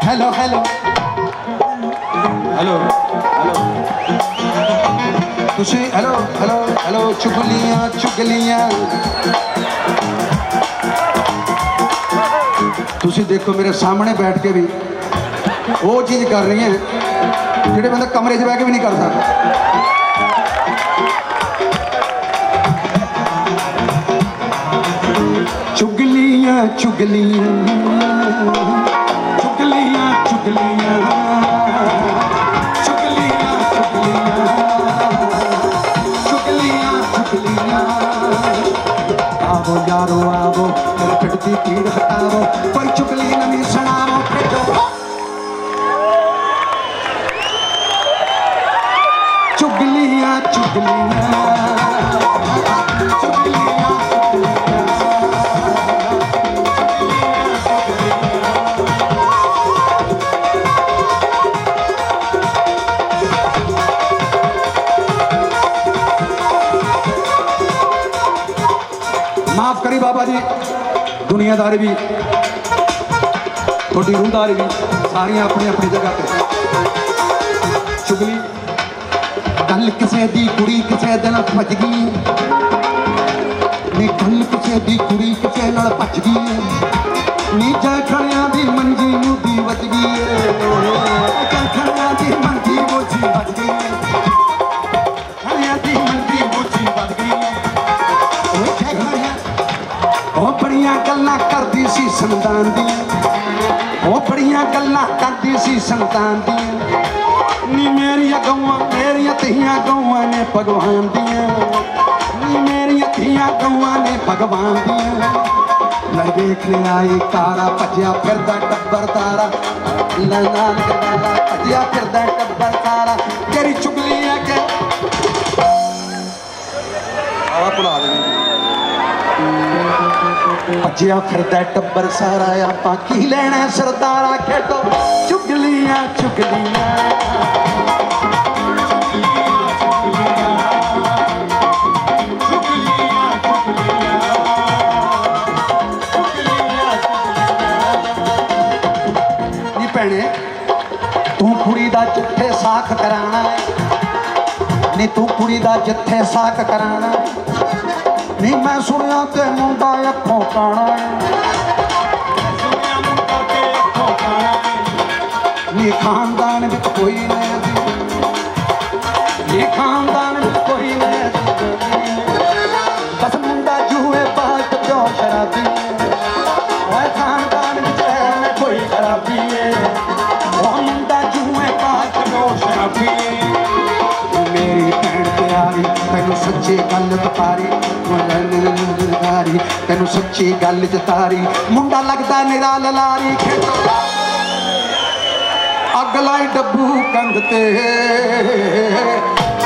हेलो हेलो हेलो हेलो तुसी हेलो हेलो हेलो चुगलियां चुगलियां तुसी देखो मेरे सामने बैठ के भी वो चीज कर रही हैं जेडे बंदा कमरे च बह के भी नहीं कर सकता। चुगलियां चुगलियां चुगलियां चुगलियां चुगलियां चुगलियां चुगलियां आवो यारो आवो मेरे पिट दी पीड़ हटावो कोई चुगली नवी सुनावो चुगलियां चुगलियां माफ करी बाबा जी, दुनियादारी भी थोड़ी रूहदारी भी सारियां अपनी अपनी जगह पे। चुगली गल किसे दी कुड़ी किसे दे नाल भज गई, नी गल किसे दी कुड़ी किसे नाल भज गई, नी जखड़ियां दी मंजी नूं दी वज गई, जखड़ियां दी मंजी मोची वज गई, जखड़ियां दी मंजी मोची वज गई। ਉਹ ਬੜੀਆਂ ਗੱਲਾਂ ਕਰਦੀ ਸੀ ਸੰਤਾਨ ਦੀਆਂ, ਉਹ ਬੜੀਆਂ ਗੱਲਾਂ ਕਰਦੀ ਸੀ ਸੰਤਾਨ ਦੀਆਂ, ਨੀ ਮੇਰੀਆਂ ਗਊਆਂ ਮੇਰੀਆਂ ਧੀਆਂ ਗਊਆਂ ਨੇ ਭਗਵਾਨ ਦੀਆਂ, ਨੀ ਮੇਰੀਆਂ ਧੀਆਂ ਗਊਆਂ ਨੇ ਭਗਵਾਨ ਦੀਆਂ। ਲੈ ਵੇਖ ਲਿਆ ਇਹ ਕਾਰਾ ਭੱਜਿਆ ਫਿਰਦਾ ਟੱਬਰ ਤਾਰਾ, ਲੈ ਨਾਨਕ ਵਾਲਾ ਭੱਜਿਆ ਫਿਰਦਾ ਟੱਬਰ ਤਾਰਾ, ਤੇਰੀ ਚੁਗਲੀ ਆ ਕੇ ਆਹ ਭੁਲਾ ਦੇਣੀ ਭੱਜਿਆ ਫਿਰਦਾ ਟੱਬਰ ਸਾਰਾ, ਆਪਾਂ ਕੀ ਲੈਣਾ ਸਰਦਾਰਾ, ਖੇਡੋ ਚੁਗਲੀਆਂ ਚੁਗਲੀਆਂ ਨੀ ਭੈਣੇ ਤੂੰ ਕੁੜੀ ਦਾ ਜਿੱਥੇ ਸਾਖ ਕਰਾਣਾ, ਨੀ ਤੂੰ ਕੁੜੀ ਦਾ ਜਿੱਥੇ ਸਾਖ ਕਰਾਣਾ, ਨੀ मैं सुनिया ते मुंडा अखों काना, नी खानदान विच कोई नी खानदान विच कोई बस मुंडा जूए बात प्यो शराबी, खानदान विच है कोई खराबी है, मुंडा जूए बात प्यो शराबी। मेरी भैन प्यारी तैनू सच्ची गल तारी, तैनू सच्ची गल च तारी, मुंडा लगदा निरा ललारी, खेडो अग लाई डब्बू कंध ते,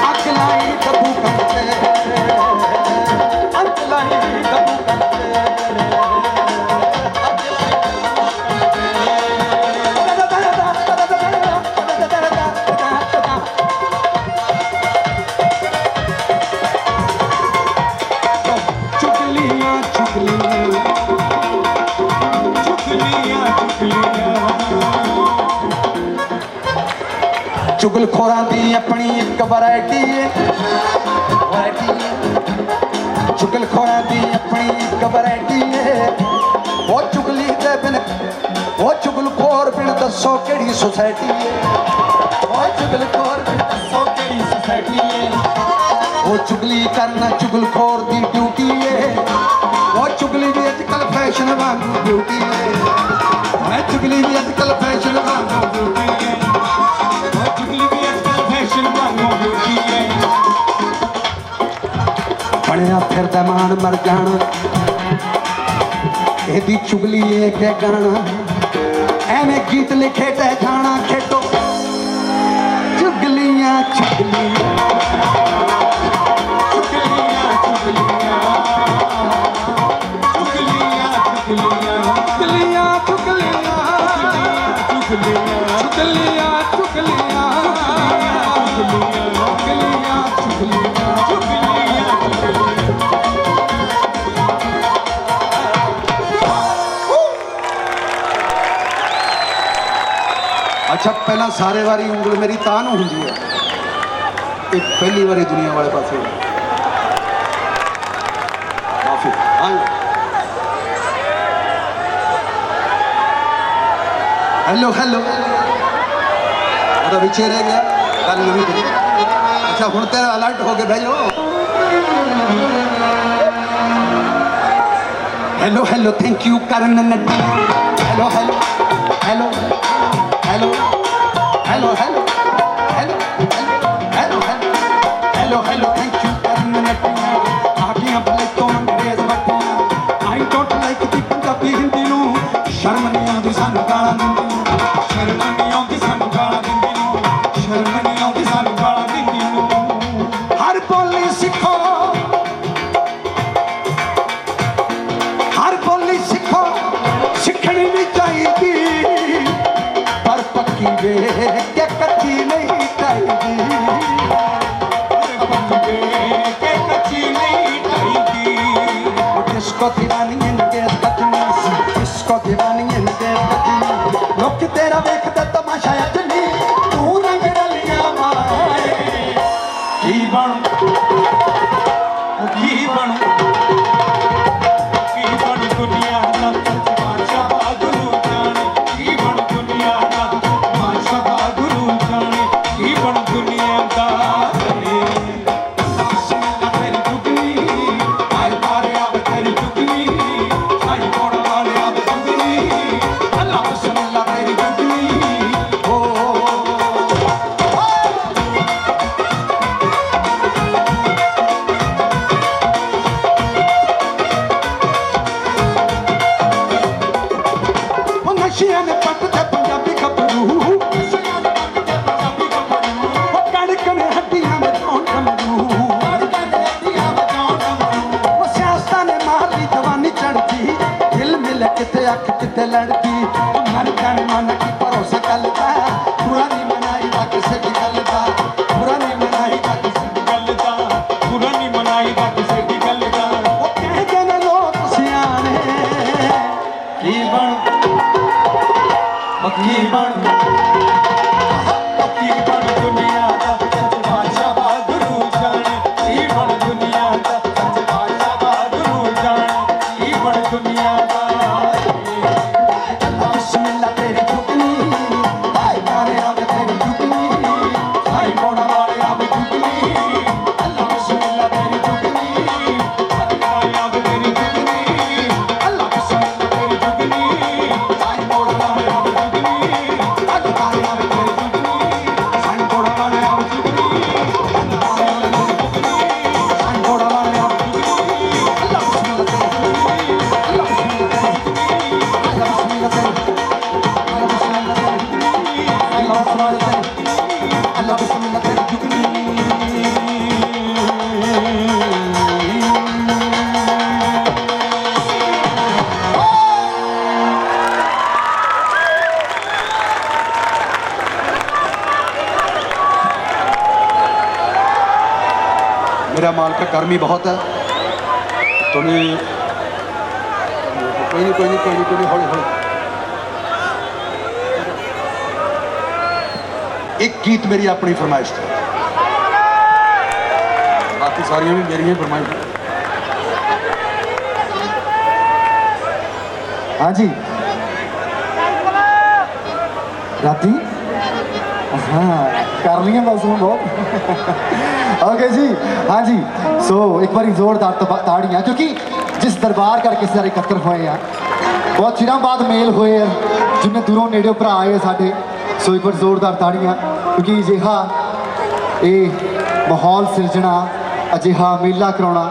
अग लाई डब्बू कंध ते, अग लाई डब्बू कंध ते, चुगलखोरां दी अपनी एक वैरायटी है, चुगलखोरां दी अपनी एक वैरायटी है, वो चुगली दे बिन वो चुगलखोर बिन दसो केड़ी सोसाइटी है, वो चुगलखोर बिन दसो केड़ी सोसाइटी है, वो चुगली करना चुगलखोर दी ड्यूटी है, वो चुगली भी अजकल फैशन वांगू ड्यूटी है, चुगली भी अजकल फैशन वांगू ड्यूटी है, मेहमान मर जाना एदी चुगली लेके गाना एवें गीत लिखे ते जाना खेटो चुगलियां चुगलियां अच्छा पहला सारे वारी ਉਂਗਲ मेरी तां ਨੂੰ ਹੁੰਦੀ है एक पहली वारी दुनिया वाले पासे माफी हेलो हेलो ਉਹਦਾ ਪਿੱਛੇ ਰਹਿ ਗਿਆ ਗੱਲ ਨਵੀਂ ਕਰੀ अच्छा ਹੁਣ तेरा अलर्ट हो गए भाइयों hello hello thank you Karan Naddi hello hello hello hello hello hello hello hello hello hello thank you Karan Naddi आगियां भले तो अंग्रेज बट्टियां I don't like the Punjabi Hindi ਨੂੰ शर्म नहीं आती सानू गालां दिंदी शर्म नहीं आती सानू गालां दिंदी शर्म नहीं आती सानू गालां दिंदी हर बोली सिखो हर बोली सिखो सिखनी भी चाहिए पर पक्की वे के कच्ची नहीं चाहिए पक्की वे के कच्ची नहीं चाहिए जिसको दीवानी इनके कचनी जिसको दीवानी इनके कचनी लोग तेरा देखते तमाशा अजनी तू रंग रलियां माए की बनू दुनिया दा बादशाह गुरु जाने की बन दुनिया दा बादशाह गुरु जाने की बन दुनिया दा बिस्मिल्लाह तेरी दुगनी आए पारे आवे तेरी दुगनी आई मोड़ वाले आवे दुगनी अल्लाह बिस्मिल्लाह तेरी दुगनी ओ नशिया ने पटते पंजाबी गबरू कड़क ने हड्डियां में कौन डमरू सियासत ने मार ली जवानी चढ़ती दिल मिल किते अख किते लड़की मर जाने मन की भरोसा कलता पूरा नहीं मनाई दा किसे की गलता पूरा नहीं मनाई दा किसे की गलता पूरा नहीं मनाई दा किसे की गलता वो कहते ने लोग सियाने की बन पक्की बन दुनिया दा सच बादशाह गुरु जाने की बन दुनिया दा सच बादशाह गुरु जाने की बन दुनिया दा बिस्मिल्लाह तेरी दुगनी हाय मारे आवे तेरी दुगनी हाय मोड़ा वाले आवे दुगनी अल्लाह बिस्मिल्लाह तेरी दुगनी हाय आवे तेरी दुगनी अल्लाह बिस्मिल्लाह तेरी दुगनी हाय मोड़ा वाले आवे मेरा माल का गर्मी बहुत है तुम्हें कोई नहीं हौली हौली एक गीत मेरी अपनी फरमाइश थी बाकी सारियां भी मेरी फरमाइश हाँ जी राती हाँ कर लिया बस मैं बहुत ओके जी हाँ जी सो एक बार जोरदार ताड़ियां क्योंकि जिस दरबार करके सारे इकट्ठे हुए हैं बहुत चिरों बाद मेल हुए हैं जिन्हें दूरों नेड़े भरा आए साढ़े सो एक बार जोरदार ताड़ियां क्योंकि अजिहा ये माहौल सिरजना अजिहा मेला कराना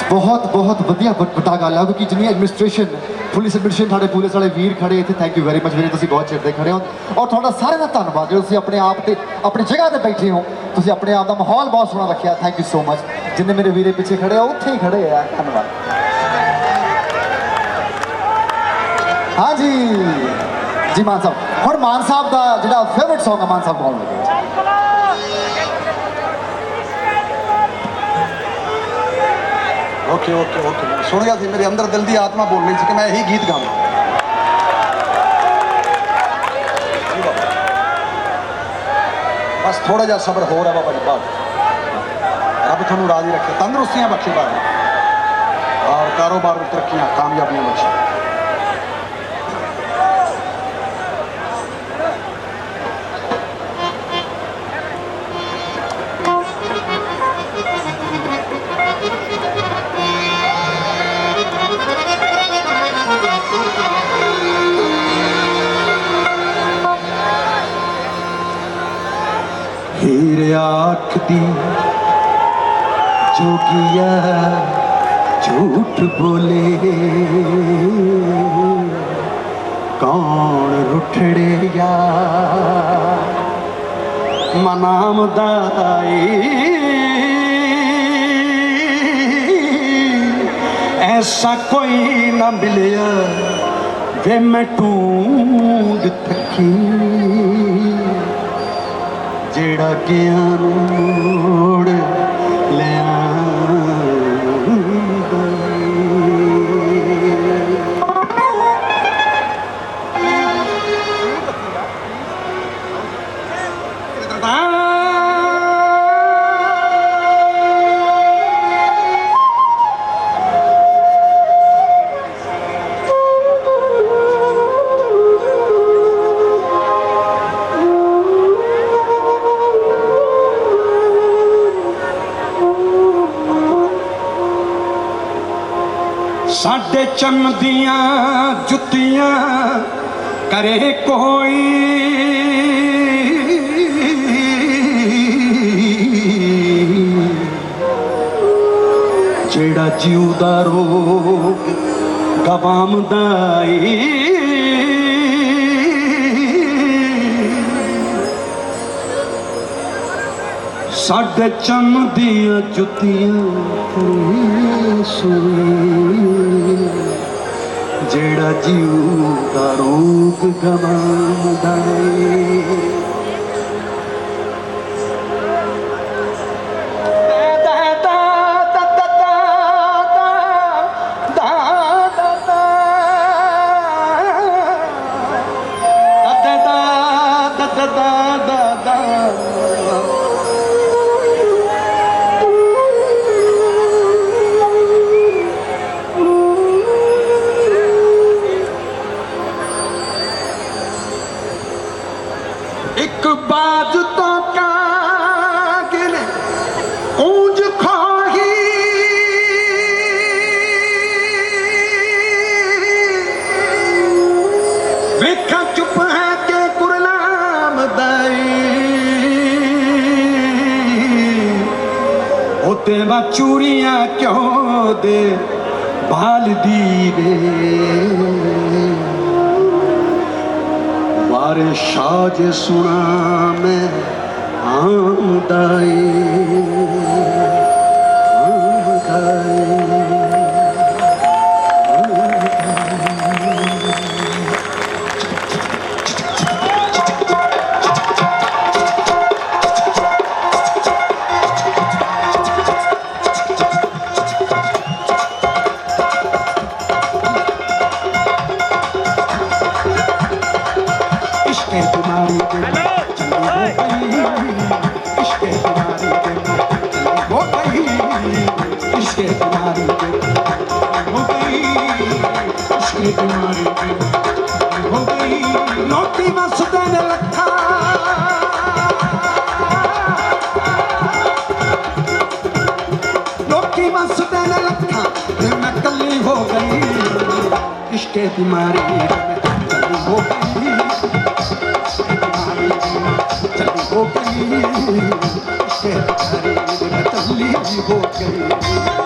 बहुत बहुत वधिया ਵੱਡਾ ਗੱਲ ਹੈ ਕਿਉਂਕਿ ਜਿੰਨੀ ਐਡਮਿਨਿਸਟ੍ਰੇਸ਼ਨ ਪੁਲਿਸ ਐਡਮਿਨਿਸਟ੍ਰੇਸ਼ਨ ਸਾਡੇ ਪੁਲਿਸ ਵਾਲੇ ਵੀਰ ਖੜੇ ਇੱਥੇ ਥੈਂਕ ਯੂ ਵੈਰੀ ਮਚ ਵੀਰੇ ਤੁਸੀਂ ਬਹੁਤ ਚਿਰ ਦੇ ਖੜੇ ਹੋ ਔਰ ਤੁਹਾਡਾ ਸਾਰਿਆਂ ਦਾ ਧੰਨਵਾਦ ਜੋ ਤੁਸੀਂ ਆਪਣੇ ਆਪ ਤੇ ਆਪਣੀ ਜਗ੍ਹਾ ਤੇ ਬੈਠੇ ਹੋ ਤੁਸੀਂ ਆਪਣੇ ਆਪ ਦਾ ਮਾਹੌਲ ਬਹੁਤ ਸੋਹਣਾ ਰੱਖਿਆ ਥੈਂਕ ਯੂ ਸੋ ਮਚ ਜਿੰਨੇ ਮੇਰੇ ਵੀਰੇ ਪਿੱਛੇ ਖੜੇ ਆ ਉੱਥੇ ਹੀ ਖੜੇ ਆ ਧੰਨਵਾਦ हाँ जी जी मान साहब ਹੁਣ ਮਾਨ ਸਾਹਿਬ ਦਾ ਜਿਹੜਾ ਫੇਵਰਿਟ Song ਹੈ ਮਾਨ ਸਾਹਿਬ ਗਾਉਣ ਲੱਗੇ ओके ओके ओके सुन गया थी मेरे अंदर दिल की आत्मा बोल रही थी कि मैं यही गीत गाऊं बस थोड़ा जा सब्र हो रहा बाबा जी बात रब थानू राजी रखे तंदुरुस्तियां बख्शे बाबा और कारोबार में तरक्कियां कामयाबियां बख्शे हीर आखदी जोगिया झूठ बोले कौन रुठड़े या मनाम दाई ऐसा कोई ना मिलिया वे मैं ढूंढ थकी जेड़ा ज्ञान मोड़ ले साडे चमदियां जुतियां करे कोई जेड़ा जीवदा रोग गवामदाई साडे चमदियां जुतियां जेड़ा जीव दा रोग गवांदा एक बाज तो कागिल ऊंज खाही वेखा चुप है के कुरलाम दाई होते वा चूड़ियां क्यों दे बाल दी रे वारे शाज सुना मैं आमदाई इश्क़ बीमारी चली हो गई चली हो गई इश्क़ बीमारी चली हो गई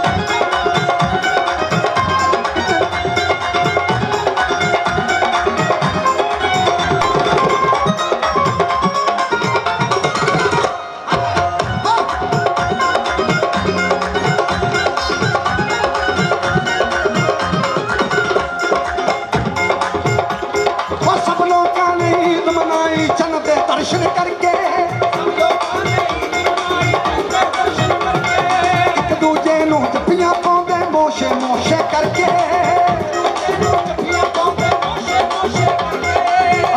मनाई चन दे दर्शन करके एक दूजे नूं जप्पियां पाउंदे मोशे मोशे करके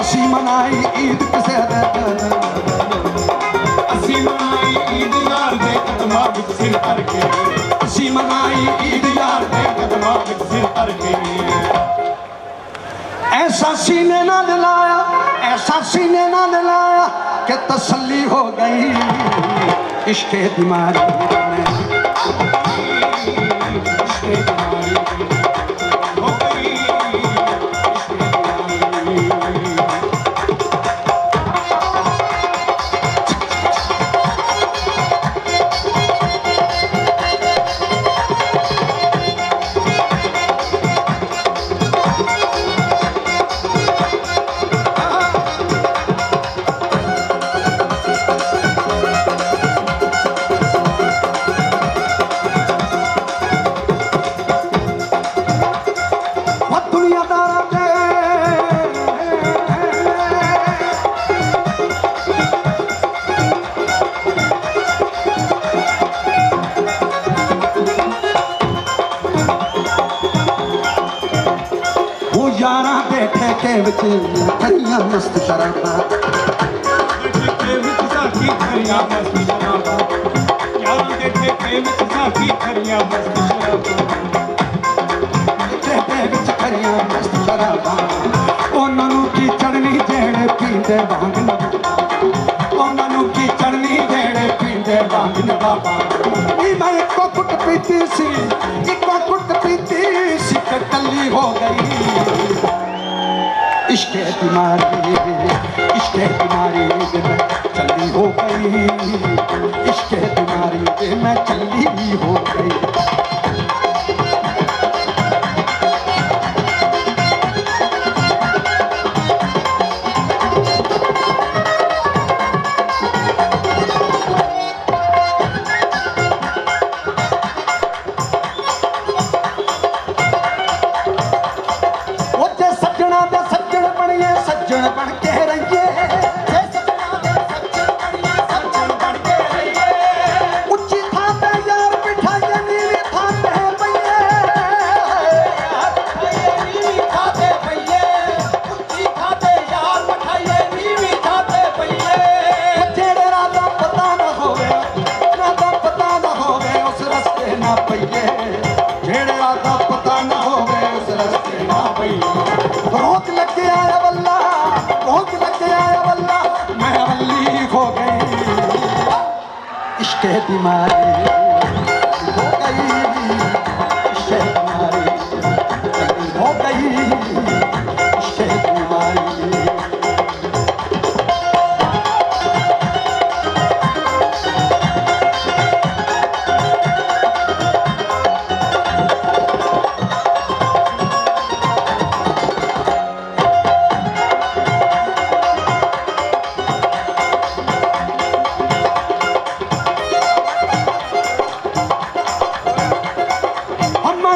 असी मनाई ईद किसे दे ਅਸੀਂ ਮਨਾਈ ਈਦ ਯਾਰ ਦੇ ਕਦਮਾਂ ਵਿੱਚ ਸਿਰ ਧਰ ਕੇ असी मनाई ईद यार दे ਕਦਮਾਂ ਵਿੱਚ ਸਿਰ ਧਰ ਕੇ ऐसा सीने ना दिलाया ऐसा सीने ना दिलाया कि तसल्ली हो गई इश्क़ बीमारी में ਹੋ ਗਈ वो दुनियादारा दे वो यारा बैठे के विच करियां मस्त शराबा ਠੇਕੇ ਵਿੱਚ ਸਾਖੀ ਖਰੀਆਂ ਮਸਤ ਸ਼ਰਾਬਾਂ ਯਾਰਾਂ ਦੇ ਠੇਕੇ ਵਿੱਚ ਸਾਖੀ ਖਰੀਆਂ ਮਸਤ ਸ਼ਰਾਬਾਂ ठेके विच करियां मस्त शराबा ਉਹਨਾਂ ਨੂੰ ਕੀ ਚੜਨੀ ਜਿਹੜੇ ਪੀਂਦੇ ਵਾਂਗ ਨਾ ਉਹਨਾਂ ਨੂੰ ਕੀ ਚੜਨੀ ਜਿਹੜੇ ਪੀਂਦੇ ਵਾਂਗ ਨਾ ਬਾਬਾ ਇਹ ਮੈਂ ਇੱਕੋ ਘੁੱਟ ਪੀਤੀ ਸੀ ਇੱਕੋ ਘੁੱਟ ਪੀਤੀ ਸੀ ਤੇ ਕੱਲੀ ਹੋ ਗਈ इश्क़ बीमारी में चली हो गई इश्क़ बीमारी में चली हो गई ਉੱਥੇ ਸੱਜਣਾ ਦੇ ਸੱਜਣ ਬਣੀਏ ਸੱਜਣ ਬਣ ਕੇ ਰਹੀਏ ਉੱਚੀ ਥਾਂ ਤੇ ਯਾਰ ਬਿਠਾਈਏ ਨੀਵੀਂ ਥਾਂ ਤੇ ਪਈਏ ਜਿਹੜੇ ਰਾਹ ਦਾ ਪਤਾ ਨਾ ਹੋਵੇ ਉਸ ਰਸਤੇ ਨਾ ਪਈਏ ਜਿਹੜੇ ਰਾਹ ਦਾ ਪਤਾ ਨਾ ਹੋਵੇ ਉਸ ਰਸਤੇ ਨਾ ਪਈਏ रोक लग गया है वल्ला रोक लग गया है वल्ला मैं वल्ली हो गई इश्क़ बीमारी हो गई इश्क़ बीमारी हो गई इश्क़ बीमारी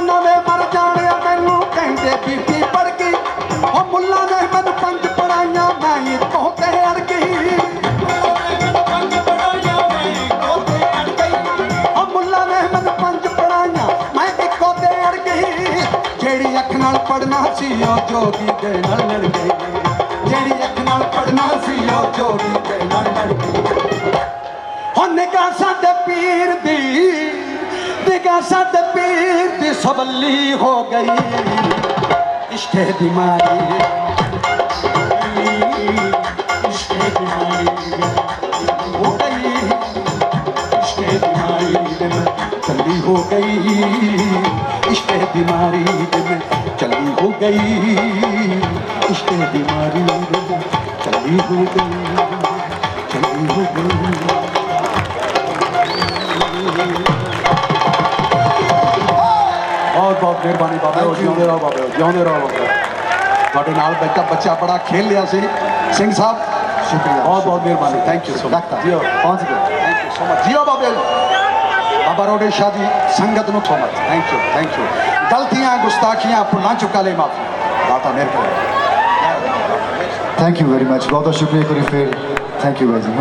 ਨਵੇਂ ਮਰ ਜਾਣਿਆ ਮੈਨੂੰ ਕਹਿੰਦੇ ਬੀਬੀ ਪੜ ਗਈ ਉਹ ਮੁੱਲਾ ਨੇ ਮੈਨੂੰ 5 ਪੜਾਈਆਂ ਮੈਂ ਇੱਕੋ ਤੇ ਅੜ ਗਈ ਉਹ ਮੁੱਲਾ ਨੇ ਮੈਨੂੰ 5 ਪੜਾਈਆਂ ਮੈਂ ਇੱਕੋ ਤੇ ਅੜ ਗਈ ਜਿਹੜੀ ਅੱਖ ਨਾਲ ਪੜਨਾ ਸੀ ਉਹ ਜੋਗੀ ਦੇ ਨਾਲ ਲੜ ਗਈ ਜਿਹੜੀ ਅੱਖ ਨਾਲ ਪੜਨਾ ਸੀ ਉਹ ਜੋਗੀ ਦੇ ਨਾਲ ਲੜ ਗਈ ਹੁਣ ਨਿਗਾਹ ਸਾਡੇ ਪੀਰ ਦੀ निगाह साथ पीर दी सबली हो गई इश्क़ बीमारी हो गई इश्क़ बीमारी में चली हो गई इश्क़ बीमारी में चली हो गई इश्क़ बीमारी में चली हो गई चली हो गई बहुत बहुत मेहरबानी बाबा जिਉਂਦੇ ਰਹੋ बाबा जिਉਂਦੇ ਰਹੋ ਤੁਹਾਡੇ ਨਾਲ ਬੱਚਾ ਬੜਾ ਖੇਲ ਲਿਆ ਸੀ ਸਿੰਘ ਸਾਹਿਬ शुक्रिया बहुत बहुत मेहरबानी थैंक यू सो मच जियो पहुंच गए थैंक यू सो मच जियो बाबे बाबा रोडे शाह दी संगत नु सो मच थैंक यू गलतियां गुस्ताखियां भुलां चुका ले माफी दाता मेहर करे थैंक यू वेरी मच, बहुत बहुत शुक्रिया करी फिर, थैंक यू भाई जी।